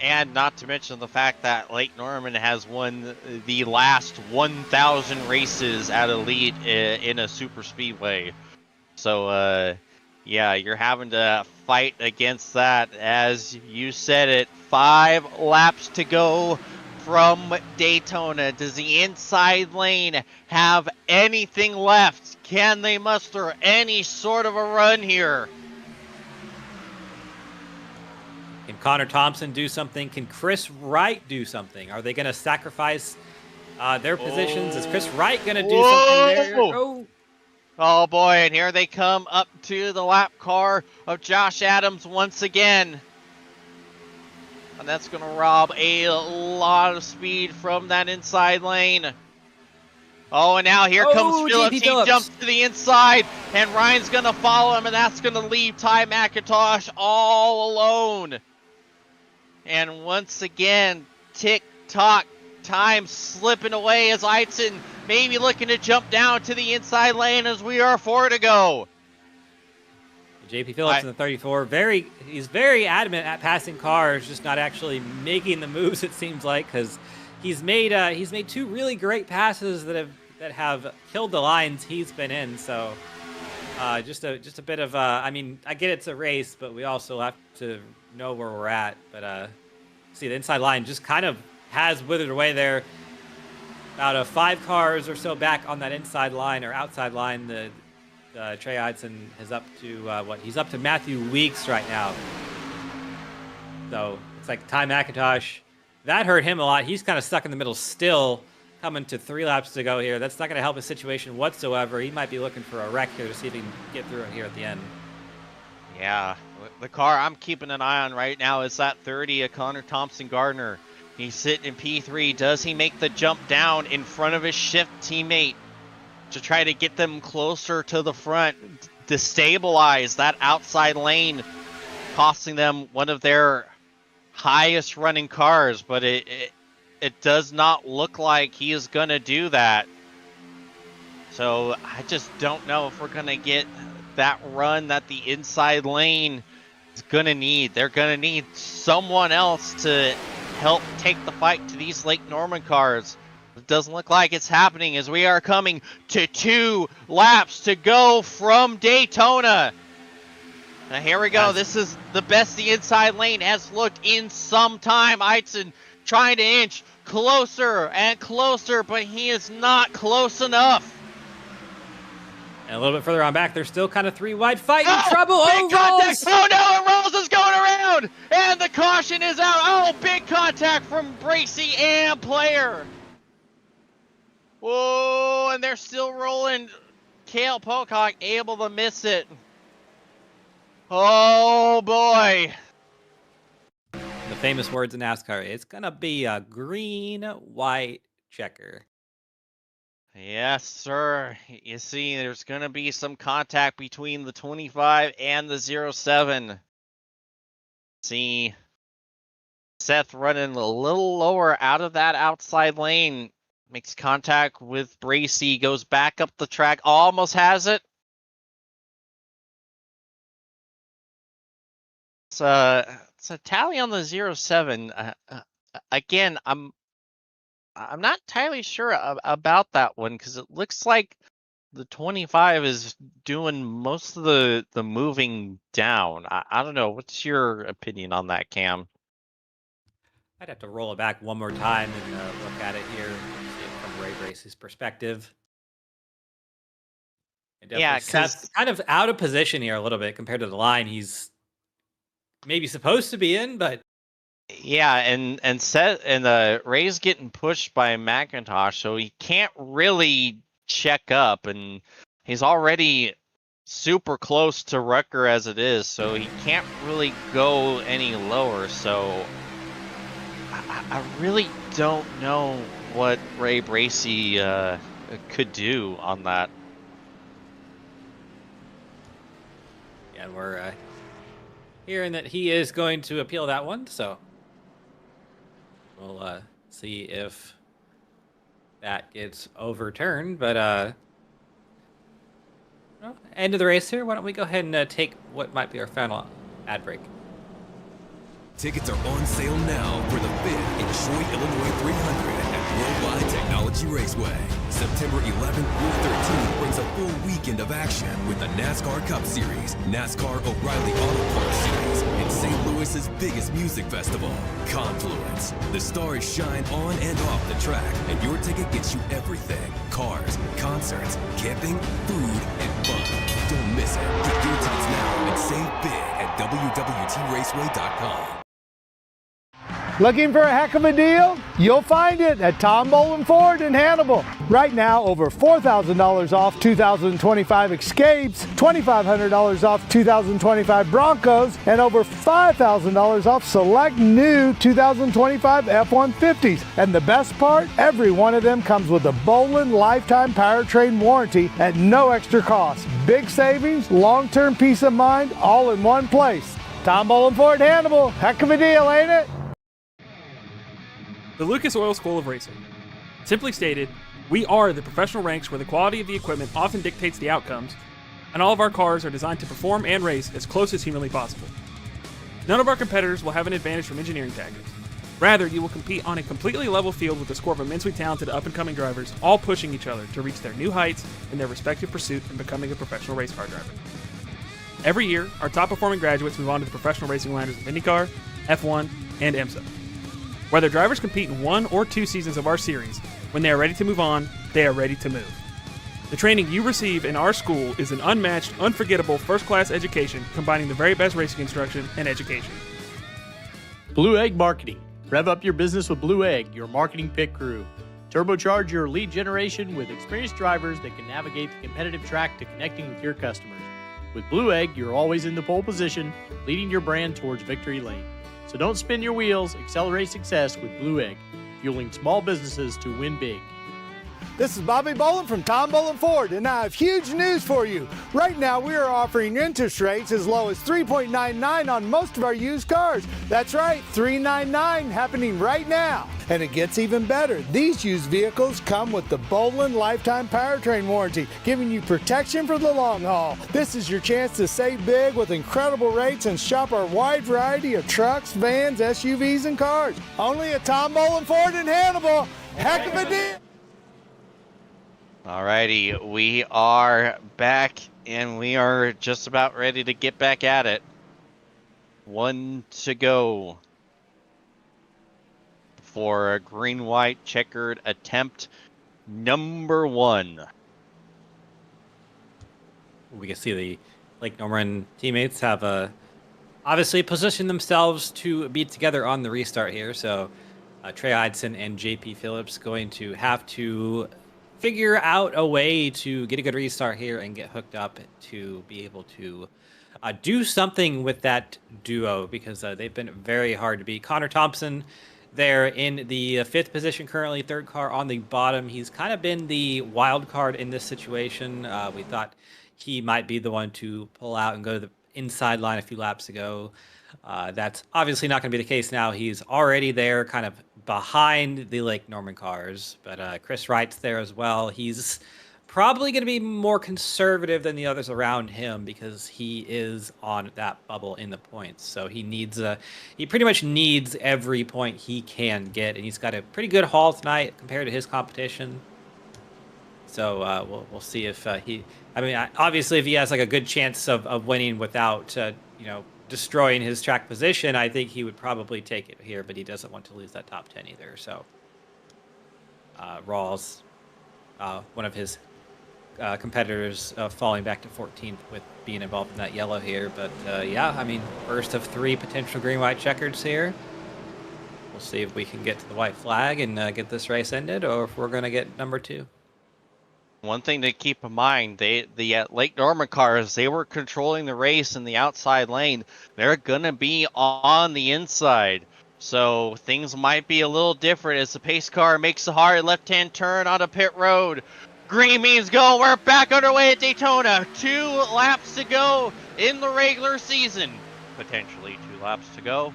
And not to mention the fact that Lake Norman has won the last 1,000 races at Elite in a super speedway. So, yeah, you're having to fight against that. As you said it, 5 laps to go from Daytona. Does the inside lane have anything left? Can they muster any sort of a run here? Can Connor Thompson do something? Can Chris Wright do something? Are they going to sacrifice their positions? Is Chris Wright going to do something there? Oh boy, and here they come up to the lap car of Josh Adams once again. And that's going to rob a lot of speed from that inside lane. Oh, and now here comes Phillips. JP He jumps to the inside, and Ryan's going to follow him, and that's going to leave Ty McIntosh all alone. And once again, tick-tock, time slipping away as Eitzen maybe looking to jump down to the inside lane as we are 4 to go. JP Phillips in the 34, he's very adamant at passing cars, just not actually making the moves, it seems like, because he's made 2 really great passes that have killed the lines he's been in. So just a bit of I mean, I get it's a race, but we also have to know where we're at. But see, the inside line just kind of has withered away there. About 5 cars or so back on that inside line or outside line, the Trey Eitzen is up to he's up to Matthew Weeks right now. So it's like Ty McIntosh. That hurt him a lot. He's kind of stuck in the middle still, coming to 3 laps to go here. That's not going to help his situation whatsoever. He might be looking for a wreck here to see if he can get through it here at the end. Yeah, the car I'm keeping an eye on right now is that 30 of Connor Thompson-Gardner. He's sitting in P3. Does he make the jump down in front of his shift teammate to try to get them closer to the front, destabilize that outside lane, costing them one of their highest running cars? But it does not look like he is going to do that. So I just don't know if we're going to get that run that the inside lane is going to need. They're going to need someone else to help take the fight to these Lake Norman cars. It doesn't look like it's happening as we are coming to 2 laps to go from Daytona. Now here we go. This is the best the inside lane has looked in some time. Eitzen trying to inch closer and closer, but he is not close enough. And a little bit further on back, they're still kind of 3 wide, fighting trouble. Big contact. Oh no, and Rolls is going around, and the caution is out. Oh, big contact from Bracy and Player. Whoa, and they're still rolling. Cale Pocock able to miss it. Oh boy. The famous words in NASCAR, it's going to be a green-white checker. Yes, sir. You see, there's going to be some contact between the 25 and the 07. See, Seth running a little lower out of that outside lane. Makes contact with Bracy, goes back up the track, almost has it. It's a tally on the 07. Again, I'm not entirely sure about that one because it looks like the 25 is doing most of the moving down. I don't know. What's your opinion on that, Cam? I'd have to roll it back one more time and look at it here, see it from Ray Bracy's perspective. Yeah, Seth's kind of out of position here a little bit compared to the line he's maybe supposed to be in, but yeah, and Seth and Ray's getting pushed by McIntosh, so he can't really check up, and he's already super close to Rucker as it is, so he can't really go any lower. So I really don't know what Ray Bracy could do on that. Yeah, and we're hearing that he is going to appeal that one, so we'll see if that gets overturned. But well, end of the race here. Why don't we go ahead and take what might be our final ad break. Tickets are on sale now for the 5th Enjoy Illinois 300 at Worldwide Technology Raceway. September 11th through 13th brings a full weekend of action with the NASCAR Cup Series, NASCAR O'Reilly Auto Parts Series, and St. Louis's biggest music festival, Confluence. The stars shine on and off the track, and your ticket gets you everything: cars, concerts, camping, food, and fun. Don't miss it. Get your tickets now and save big at WWTRaceway.com. Looking for a heck of a deal? You'll find it at Tom Bolin Ford in Hannibal. Right now, over $4,000 off 2025 Escapes, $2,500 off 2025 Broncos, and over $5,000 off select new 2025 F-150s. And the best part, every one of them comes with a Bolin lifetime powertrain warranty at no extra cost. Big savings, long-term peace of mind, all in one place. Tom Bolin Ford Hannibal. Heck of a deal, ain't it? The Lucas Oil School of Racing. Simply stated, we are the professional ranks where the quality of the equipment often dictates the outcomes, and all of our cars are designed to perform and race as close as humanly possible. None of our competitors will have an advantage from engineering tactics. Rather, you will compete on a completely level field with a score of immensely talented up-and-coming drivers, all pushing each other to reach their new heights in their respective pursuit in becoming a professional race car driver. Every year, our top-performing graduates move on to the professional racing ladders of IndyCar, F1, and IMSA. Whether drivers compete in 1 or 2 seasons of our series, when they are ready to move on, they are ready to move. The training you receive in our school is an unmatched, unforgettable, first-class education combining the very best racing instruction and education. Blue Egg Marketing. Rev up your business with Blue Egg, your marketing pit crew. Turbocharge your lead generation with experienced drivers that can navigate the competitive track to connecting with your customers. With Blue Egg, you're always in the pole position, leading your brand towards victory lane. So don't spin your wheels, accelerate success with Blue Egg, fueling small businesses to win big. This is Bobby Bolin from Tom Bolin Ford, and I have huge news for you. Right now, we are offering interest rates as low as 3.99 on most of our used cars. That's right, 3.99 happening right now. And it gets even better. These used vehicles come with the Bolin Lifetime Powertrain Warranty, giving you protection for the long haul. This is your chance to save big with incredible rates and shop our wide variety of trucks, vans, SUVs, and cars. Only at Tom Bolin Ford in Hannibal. Heck of a deal. Alrighty, we are back, and we are just about ready to get back at it. 1 to go for a green-white checkered attempt number 1. We can see the Lake Norman teammates have obviously positioned themselves to be together on the restart here. So Trey Idson and JP Phillips going to have to figure out a way to get a good restart here and get hooked up to be able to do something with that duo, because they've been very hard to beat. Connor Thompson there in the 5th position currently, 3rd car on the bottom. He's kind of been the wild card in this situation. We thought he might be the one to pull out and go to the inside line a few laps ago. That's obviously not going to be the case now. He's already there kind of behind the Lake Norman cars, but Chris Wright's there as well. He's probably going to be more conservative than the others around him because he is on that bubble in the points. So he needs he pretty much needs every point he can get, and he's got a pretty good haul tonight compared to his competition. So we'll see if obviously if he has like a good chance of winning without destroying his track position, I think he would probably take it here, but he doesn't want to lose that top 10 either. So Rawls, one of his competitors, falling back to 14th with being involved in that yellow here. But first of 3 potential green-white checkers here. We'll see if we can get to the white flag and get this race ended, or if we're going to get number 2. One thing to keep in mind, the Lake Norman cars, they were controlling the race in the outside lane. They're going to be on the inside. So things might be a little different as the pace car makes a hard left-hand turn onto pit road. Green means go. We're back underway at Daytona. 2 laps to go in the regular season. Potentially 2 laps to go.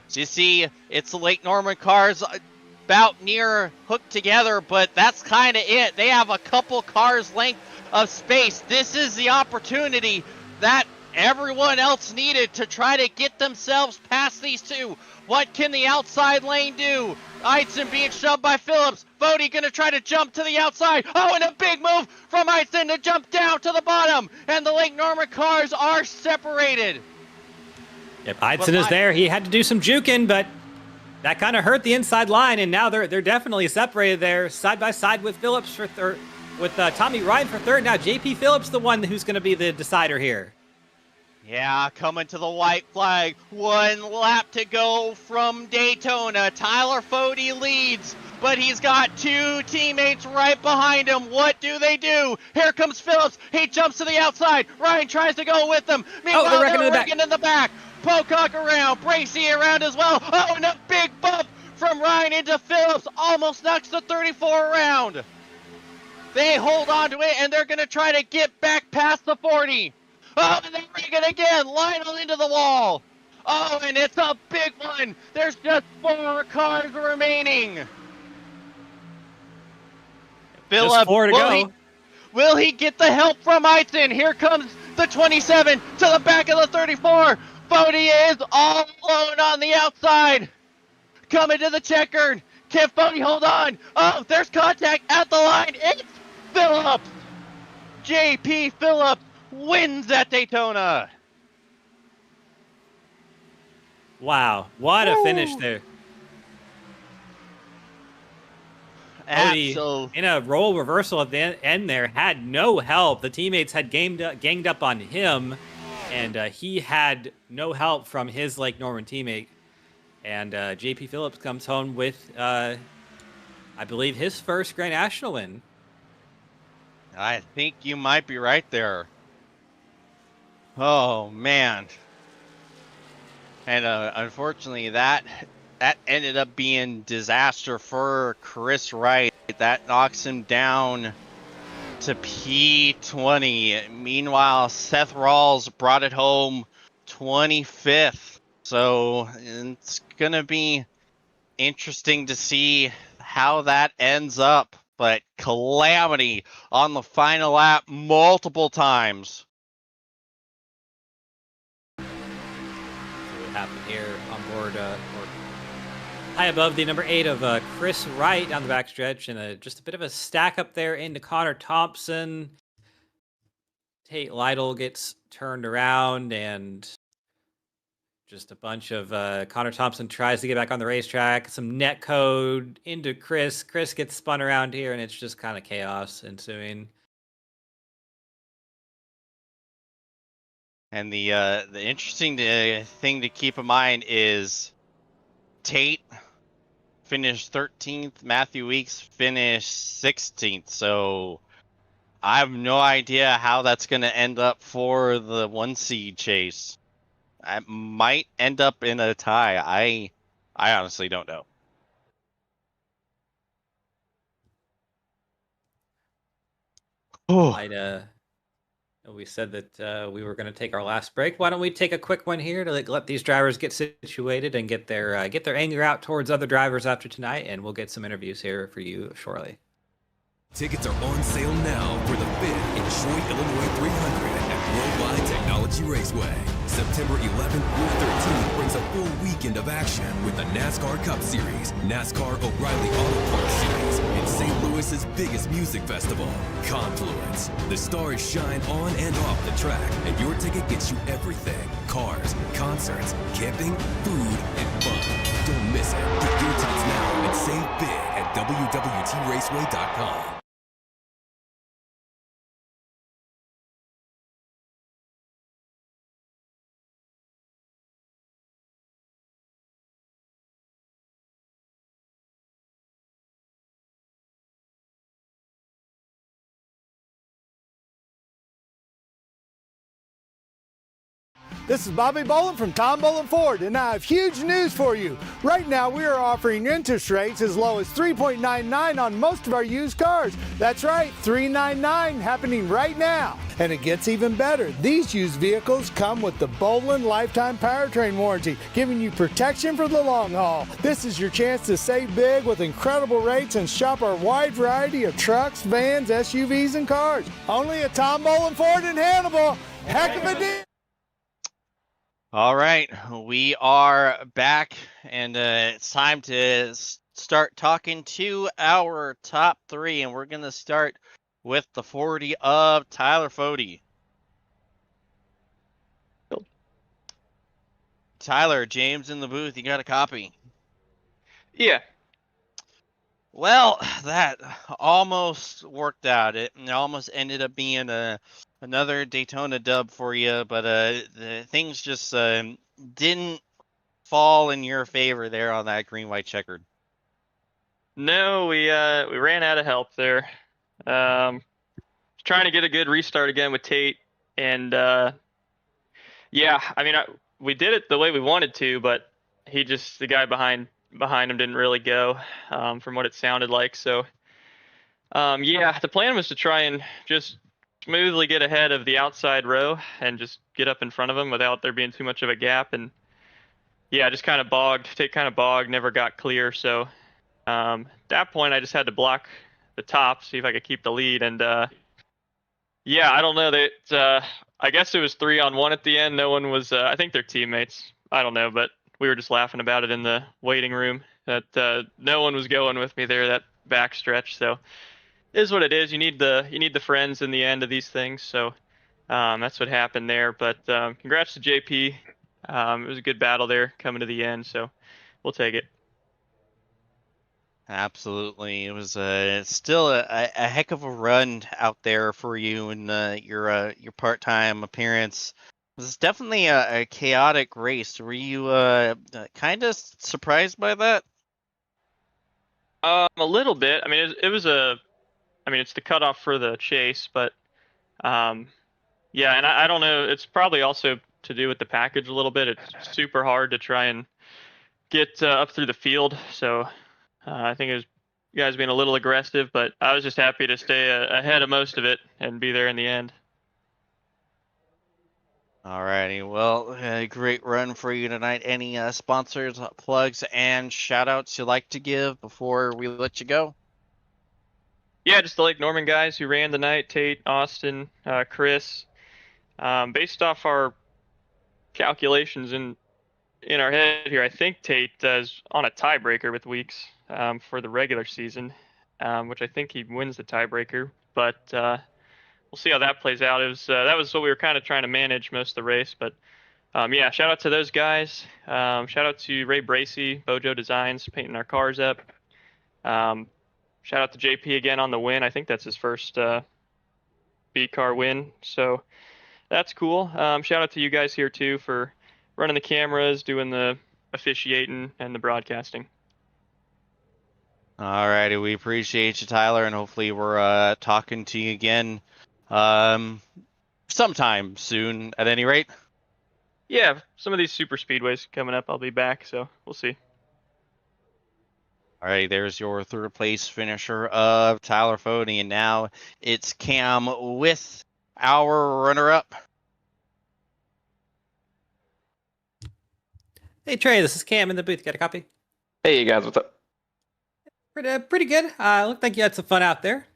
So you see, it's the Lake Norman cars about near hooked together, but that's kind of it. They have a couple cars length of space. This is the opportunity that everyone else needed to try to get themselves past these 2. What can the outside lane do? Idson being shoved by Phillips. Fody gonna try to jump to the outside. Oh, and a big move from Idson to jump down to the bottom. And the Lake Norman cars are separated. Yep, Idson is there. He had to do some juking, but that kind of hurt the inside line, and now they're definitely separated there, side by side with Phillips for third, with Tommy Ryan for 3rd. Now JP Phillips, the one who's going to be the decider here. Yeah, coming to the white flag. 1 lap to go from Daytona. Tyler Fode leads, but he's got 2 teammates right behind him. What do they do? Here comes Phillips. He jumps to the outside. Ryan tries to go with him. Meanwhile, they're wrecking in the back. Pocock around. Bracy around as well. Oh, and a big bump from Ryan into Phillips. Almost knocks the 34 around. They hold on to it, and they're going to try to get back past the 40. Oh, and they rig it again. Lionel into the wall. Oh, and it's a big one. There's just 4 cars remaining. Just 4 to go. Will he get the help from Eisen? Here comes the 27 to the back of the 34. Fode is all alone on the outside. Coming to the checkered. Can Fode hold on? Oh, there's contact at the line. It's Phillips. JP Phillips wins at Daytona. Wow, what a finish there. Fode, in a role reversal at the end there, had no help. The teammates had ganged up on him, and he had no help from his Lake Norman teammate. And JP Phillips comes home with, I believe, his first Grand National win. I think you might be right there. Oh, man. And unfortunately, that ended up being disaster for Chris Wright. That knocks him down to P20. Meanwhile, Seth Rawls brought it home 25th. So it's going to be interesting to see how that ends up. But calamity on the final lap multiple times. What happened here on board, or high above the number 8 of Chris Wright down the backstretch, and just a bit of a stack up there into Connor Thompson. Tate Lytle gets turned around, and just a bunch of Connor Thompson tries to get back on the racetrack. Some net code into Chris. Chris gets spun around here, and it's just kind of chaos ensuing. And the interesting thing to keep in mind is Tate finished 13th. Matthew Weeks finished 16th. So I have no idea how that's going to end up for the 1 seed chase. I might end up in a tie. I honestly don't know. We said that we were going to take our last break. Why don't we take a quick one here to let these drivers get situated and get their anger out towards other drivers after tonight, and we'll get some interviews here for you shortly. Tickets are on sale now for the 5th Detroit, Illinois 300 at Worldwide Technology Raceway. September 11th through 13th brings a full weekend of action with the NASCAR Cup Series, NASCAR O'Reilly Auto Parts Series, and St. Louis's biggest music festival, Confluence. The stars shine on and off the track, and your ticket gets you everything: cars, concerts, camping, food, and fun. Don't miss it. Get your tickets now and save big at WWTRaceway.com. This is Bobby Boland from Tom Boland Ford, and I have huge news for you. Right now, we are offering interest rates as low as 3.99 on most of our used cars. That's right, 3.99 happening right now. And it gets even better. These used vehicles come with the Boland Lifetime Powertrain Warranty, giving you protection for the long haul. This is your chance to save big with incredible rates and shop our wide variety of trucks, vans, SUVs, and cars. Only at Tom Boland Ford in Hannibal. Heck of a deal! All right, we are back, and it's time to start talking to our top 3, and we're going to start with the 40 of Tyler Fode. Tyler, James in the booth, you got a copy? Yeah. Well, that almost worked out. It almost ended up being a Another Daytona dub for you, but the things just didn't fall in your favor there on that green white checkered. No, we ran out of help there. Trying to get a good restart again with Tate, and yeah, I mean we did it the way we wanted to, but the guy behind him didn't really go, from what it sounded like. So yeah, the plan was to try and just smoothly get ahead of the outside row and just get up in front of him without there being too much of a gap. And yeah, just kind of bogged, never got clear. So at that point, I just had to block the top, see if I could keep the lead. And yeah, I don't know. I guess it was 3-on-1 at the end. No one was. I think they're teammates. I don't know, but we were just laughing about it in the waiting room that no one was going with me there that back stretch. So it is what it is. You need the friends in the end of these things. So that's what happened there. But congrats to JP. It was a good battle there coming to the end. So we'll take it. Absolutely, it was still a heck of a run out there for you and your part-time appearance. It was definitely a chaotic race. Were you kind of surprised by that? A little bit. I mean, it was it's the cutoff for the chase, but yeah, and I don't know. It's probably also to do with the package a little bit. It's super hard to try and get up through the field. So I think it was you guys being a little aggressive, but I was just happy to stay ahead of most of it and be there in the end. Alrighty, well, great run for you tonight. Any sponsors, plugs, and shout-outs you'd like to give before we let you go? Yeah, just the Lake Norman guys who ran the night, Tate, Austin, Chris. Based off our calculations in our head here, I think Tate is on a tiebreaker with Weeks for the regular season, which I think he wins the tiebreaker. But we'll see how that plays out. It was that was what we were kind of trying to manage most of the race. But yeah, shout out to those guys. Shout out to Ray Bracey, Bojo Designs, painting our cars up. Shout out to JP again on the win. I think that's his first B car win. So that's cool. Shout out to you guys here too for running the cameras, doing the officiating, and the broadcasting. Alrighty, we appreciate you, Tyler, and hopefully we're talking to you again sometime soon, at any rate. Yeah, some of these super speedways coming up, I'll be back, so we'll see. All right, there's your third place finisher of Tyler Fody, and now it's Cam with our runner-up. Hey Trey, this is Cam in the booth. Got a copy? Hey, you guys, what's up? Pretty good. Looked like you had some fun out there.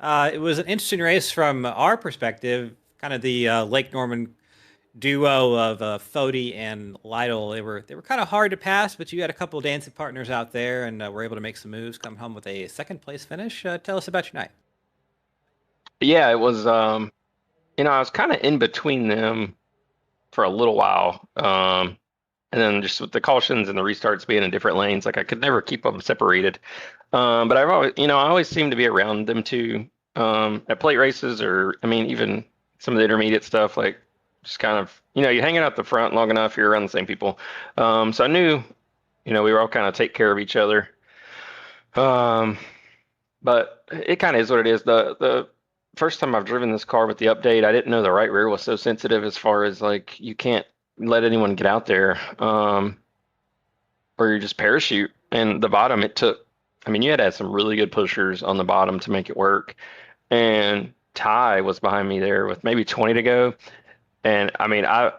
It was an interesting race from our perspective. Kind of the Lake Norman duo of Fody and Lytle. They were kind of hard to pass, but you had a couple of dancing partners out there, and were able to make some moves. Come home with a second place finish. Tell us about your night. Yeah, it was. I was kind of in between them for a little while. And then just with the cautions and the restarts being in different lanes, like I could never keep them separated. But I've always, I always seem to be around them too, at plate races, or even some of the intermediate stuff, like just kind of, you hanging out the front long enough, you're around the same people. So I knew, we were all kind of take care of each other. But it kind of is what it is. The first time I've driven this car with the update, I didn't know the right rear was so sensitive as far as like you can't let anyone get out there, or you just parachute. And the bottom, it took, you had to have some really good pushers on the bottom to make it work. And Ty was behind me there with maybe 20 to go. And I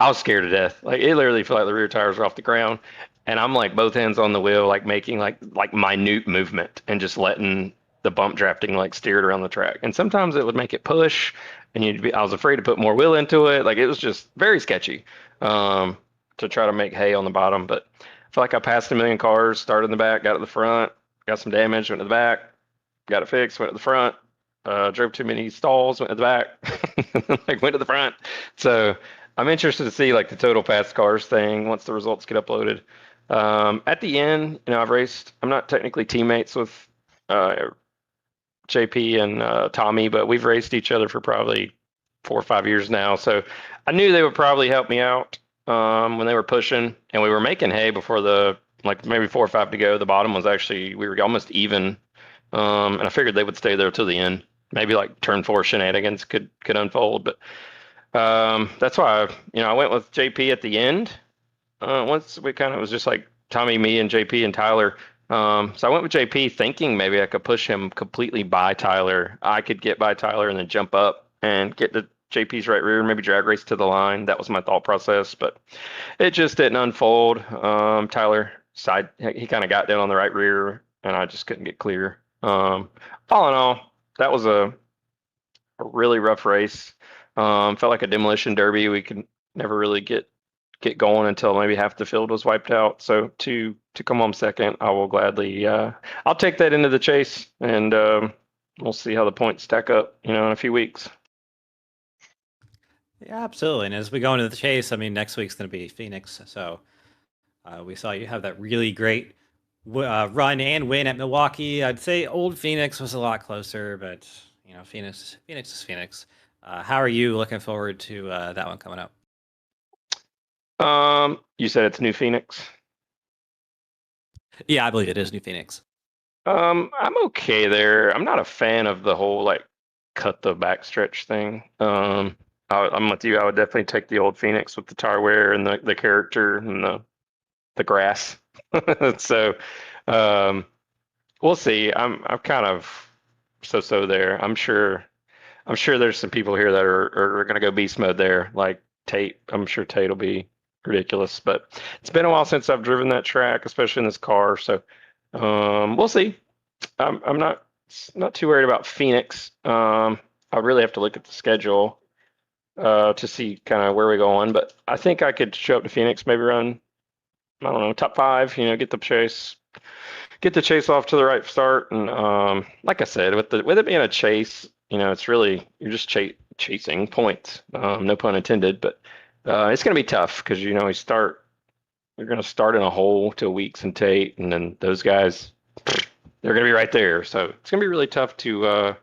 was scared to death. Like it literally felt like the rear tires were off the ground. And I'm like both hands on the wheel, like making like minute movement and just letting the bump drafting like steer it around the track. And sometimes it would make it push, and I was afraid to put more wheel into it. Like it was just very sketchy to try to make hay on the bottom. But I feel like I passed a million cars, started in the back, got to the front, got some damage, went to the back, got it fixed, went to the front, drove too many stalls, went to the back, went to the front. So I'm interested to see like the total passed cars thing once the results get uploaded. At the end, I've raced, I'm not technically teammates with JP and Tommy, but we've raced each other for probably 4 or 5 years now. So I knew they would probably help me out when they were pushing, and we were making hay before like maybe 4 or 5 to go. The bottom was actually, we were almost even, and I figured they would stay there till the end. Maybe like turn 4 shenanigans could unfold, but that's why I went with JP at the end. Once we kind of was just like Tommy, me, and JP and Tyler. So I went with JP thinking maybe I could push him completely by Tyler. I could get by Tyler and then jump up and get to JP's right rear, maybe drag race to the line. That was my thought process, but it just didn't unfold. Tyler he kind of got down on the right rear, and I just couldn't get clear. All in all, that was a really rough race. Felt like a demolition derby. We could never really get going until maybe half the field was wiped out. So to come home second, I will gladly I'll take that into the chase, and we'll see how the points stack up, in a few weeks. Yeah, absolutely. And as we go into the chase, I mean, next week's going to be Phoenix. So we saw you have that really great run and win at Milwaukee. I'd say old Phoenix was a lot closer, but Phoenix is Phoenix. How are you looking forward to that one coming up? You said it's New Phoenix? Yeah, I believe it is New Phoenix. I'm okay there. I'm not a fan of the whole like cut the backstretch thing. I'm with you. I would definitely take the old Phoenix with the tire wear and the character and the grass. So we'll see. I'm kind of so there. I'm sure there's some people here that are gonna go beast mode there, like Tate. I'm sure Tate will be ridiculous, but it's been a while since I've driven that track, especially in this car. So we'll see. I'm not too worried about Phoenix. I really have to look at the schedule to see kind of where we're going, but I think I could show up to Phoenix, maybe run, I don't know, top 5. Get the chase off to the right start, and like I said, with it being a chase, it's really you're just chasing points. No pun intended, but it's going to be tough because you're going to start in a hole to Weeks and Tate, and then those guys, they're going to be right there. So it's going to be really tough to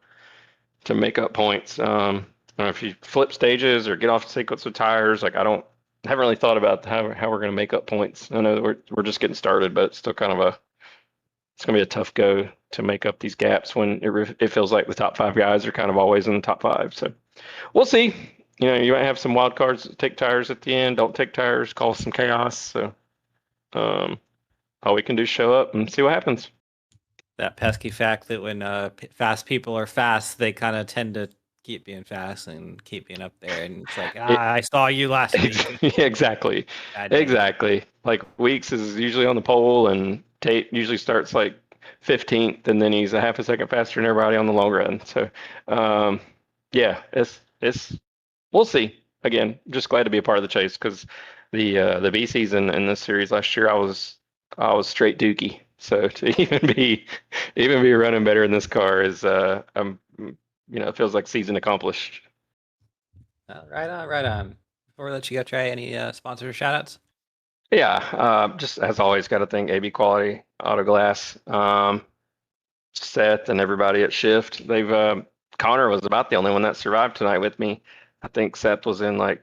make up points. I don't know if you flip stages or get off sequence with tires. Like I haven't really thought about how we're going to make up points. I know we're just getting started, but it's still kind of it's going to be a tough go to make up these gaps when it feels like the top 5 guys are kind of always in the top 5. So we'll see. You might have some wild cards that take tires at the end. Don't take tires, cause some chaos. So all we can do is show up and see what happens. That pesky fact that when fast people are fast, they kind of tend to keep being fast and keep being up there. And it's like, I saw you last week. Yeah, exactly. Exactly. Like Weeks is usually on the pole, and Tate usually starts like 15th, and then he's a half a second faster than everybody on the long run. So yeah, it's we'll see. Again, just glad to be a part of the chase because the B season in this series last year, I was straight dookie. So to even be running better in this car is it feels like season accomplished. Right on. Before we let you go, Trey, any sponsor shout outs? Yeah, just as always, got to thank AB Quality Auto Glass, Seth, and everybody at Shift. Connor was about the only one that survived tonight with me. I think Seth was in like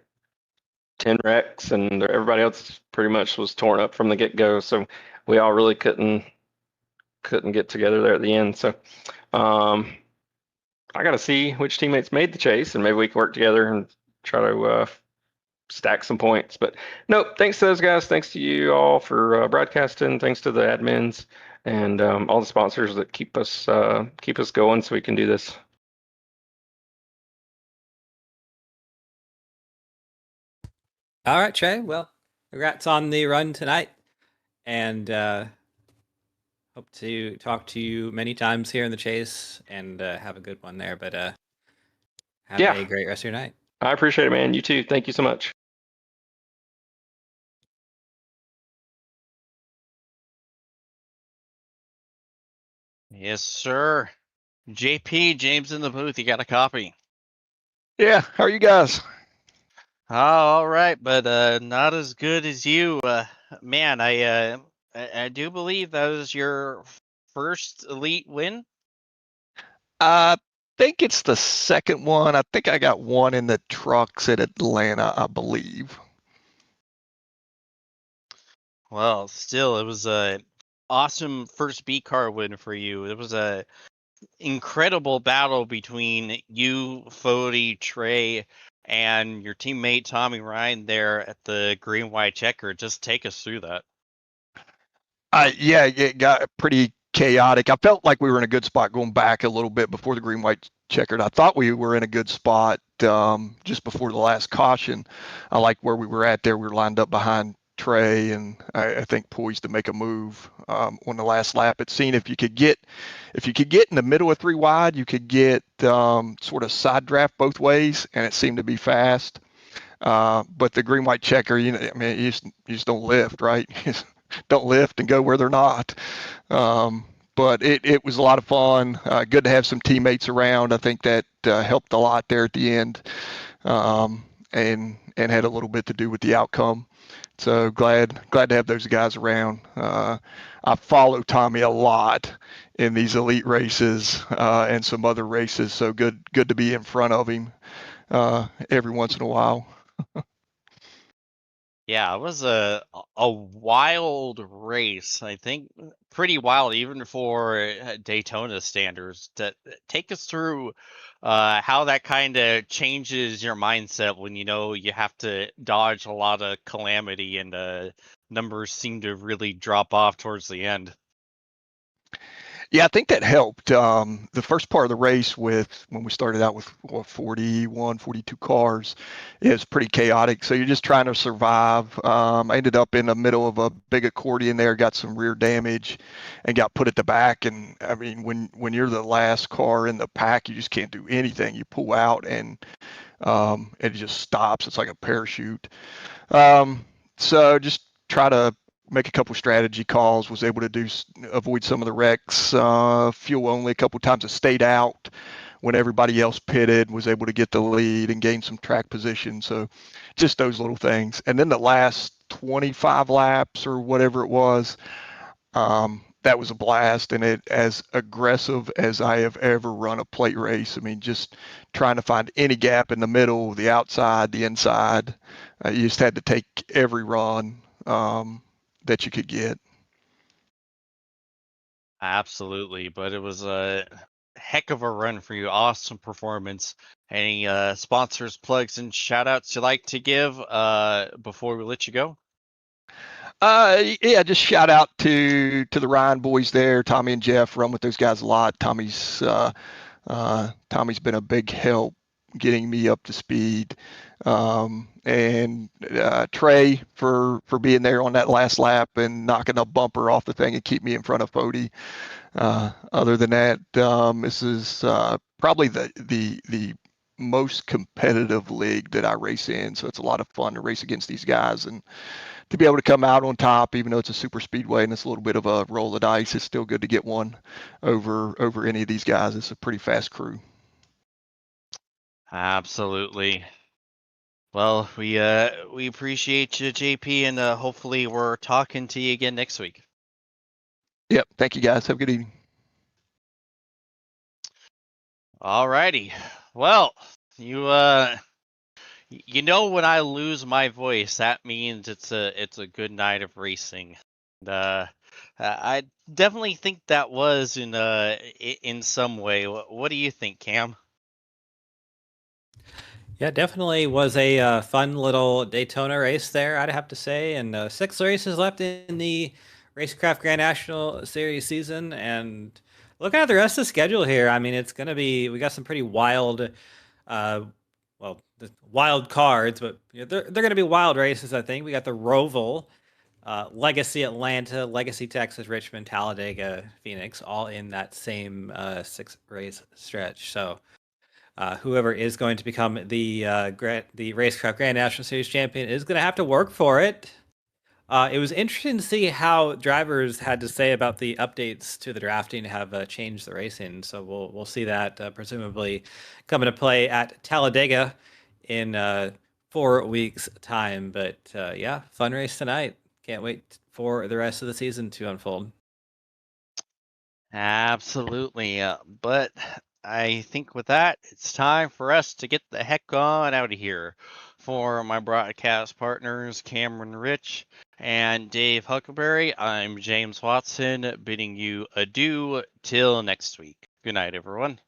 10 wrecks, and everybody else pretty much was torn up from the get go. So we all really couldn't get together there at the end. So I got to see which teammates made the chase, and maybe we can work together and try to stack some points. But nope, thanks to those guys. Thanks to you all for broadcasting. Thanks to the admins and all the sponsors that keep us going so we can do this. All right, Trey. Well, congrats on the run tonight, and hope to talk to you many times here in the chase, and have a good one there. But have a great rest of your night. I appreciate it, man. You too. Thank you so much. Yes, sir. JP, James in the booth. You got a copy? Yeah. How are you guys? Oh, all right, but not as good as you. Man, I do believe that was your first elite win. I think it's the second one. I think I got one in the trucks at Atlanta, I believe. Well, still, it was a awesome first B car win for you. It was a incredible battle between you, Fody, Trey, and your teammate Tommy Ryan there at the green white checker. Just take us through that. Yeah, it got pretty chaotic. I felt like we were in a good spot going back a little bit before the green white checkered. I thought we were in a good spot just before the last caution. I liked where we were at there. We were lined up behind Trey, and I think poised to make a move on the last lap. It seemed if you could get in the middle of three wide, you could get sort of side draft both ways, and it seemed to be fast. But the green white checker, you just don't lift, right? Don't lift and go where they're not. But it was a lot of fun. Good to have some teammates around. I think that helped a lot there at the end, and had a little bit to do with the outcome. So glad to have those guys around. I follow Tommy a lot in these elite races and some other races. So good to be in front of him every once in a while. Yeah, it was a wild race. I think pretty wild even for Daytona standards. Take us through how that kind of changes your mindset when you know you have to dodge a lot of calamity and numbers seem to really drop off towards the end. Yeah, I think that helped. The first part of the race when we started out with 41, 42 cars, it was pretty chaotic. So you're just trying to survive. I ended up in the middle of a big accordion there, got some rear damage, and got put at the back. And I mean, when you're the last car in the pack, you just can't do anything. You pull out and it just stops. It's like a parachute. So just try to make a couple strategy calls, was able to avoid some of the wrecks, fuel only a couple times. I stayed out when everybody else pitted, was able to get the lead and gain some track position. So just those little things. And then the last 25 laps or whatever it was, that was a blast, and it as aggressive as I have ever run a plate race. I mean, just trying to find any gap in the middle, the outside, the inside. You just had to take every run that you could get. Absolutely, but it was a heck of a run for you. Awesome performance. Any sponsors, plugs, and shout outs you'd like to give before we let you go? Yeah, just shout out to the Ryan boys there, Tommy and Jeff. Run with those guys a lot. Tommy's been a big help getting me up to speed, and Trey for being there on that last lap and knocking a bumper off the thing and keep me in front of Fody. Other than that, this is probably the most competitive league that I race in, so it's a lot of fun to race against these guys and to be able to come out on top, even though it's a super speedway and it's a little bit of a roll of dice. It's still good to get one over any of these guys. It's a pretty fast crew. Absolutely. Well, we appreciate you, JP, and hopefully we're talking to you again next week. Yep. Thank you, guys. Have a good evening. Alrighty. Well, you know when I lose my voice, that means it's a good night of racing. And I definitely think that was in some way. What do you think, Cam? Yeah, definitely was a fun little Daytona race there, I'd have to say. And 6 races left in the Racecraft Grand National Series season. And looking at the rest of the schedule here, I mean, it's going to be, we got some pretty wild, wild cards, but they're going to be wild races, I think. We got the Roval, Legacy Atlanta, Legacy Texas, Richmond, Talladega, Phoenix, all in that same 6-race stretch. So whoever is going to become the Racecraft Grand National Series champion is going to have to work for it. It was interesting to see how drivers had to say about the updates to the drafting have changed the racing. So we'll see that presumably come into play at Talladega in 4 weeks' time. But yeah, fun race tonight. Can't wait for the rest of the season to unfold. Absolutely. But I think with that, it's time for us to get the heck on out of here. For my broadcast partners, Cameron Rich and Dave Huckleberry, I'm James Watson, bidding you adieu till next week. Good night, everyone.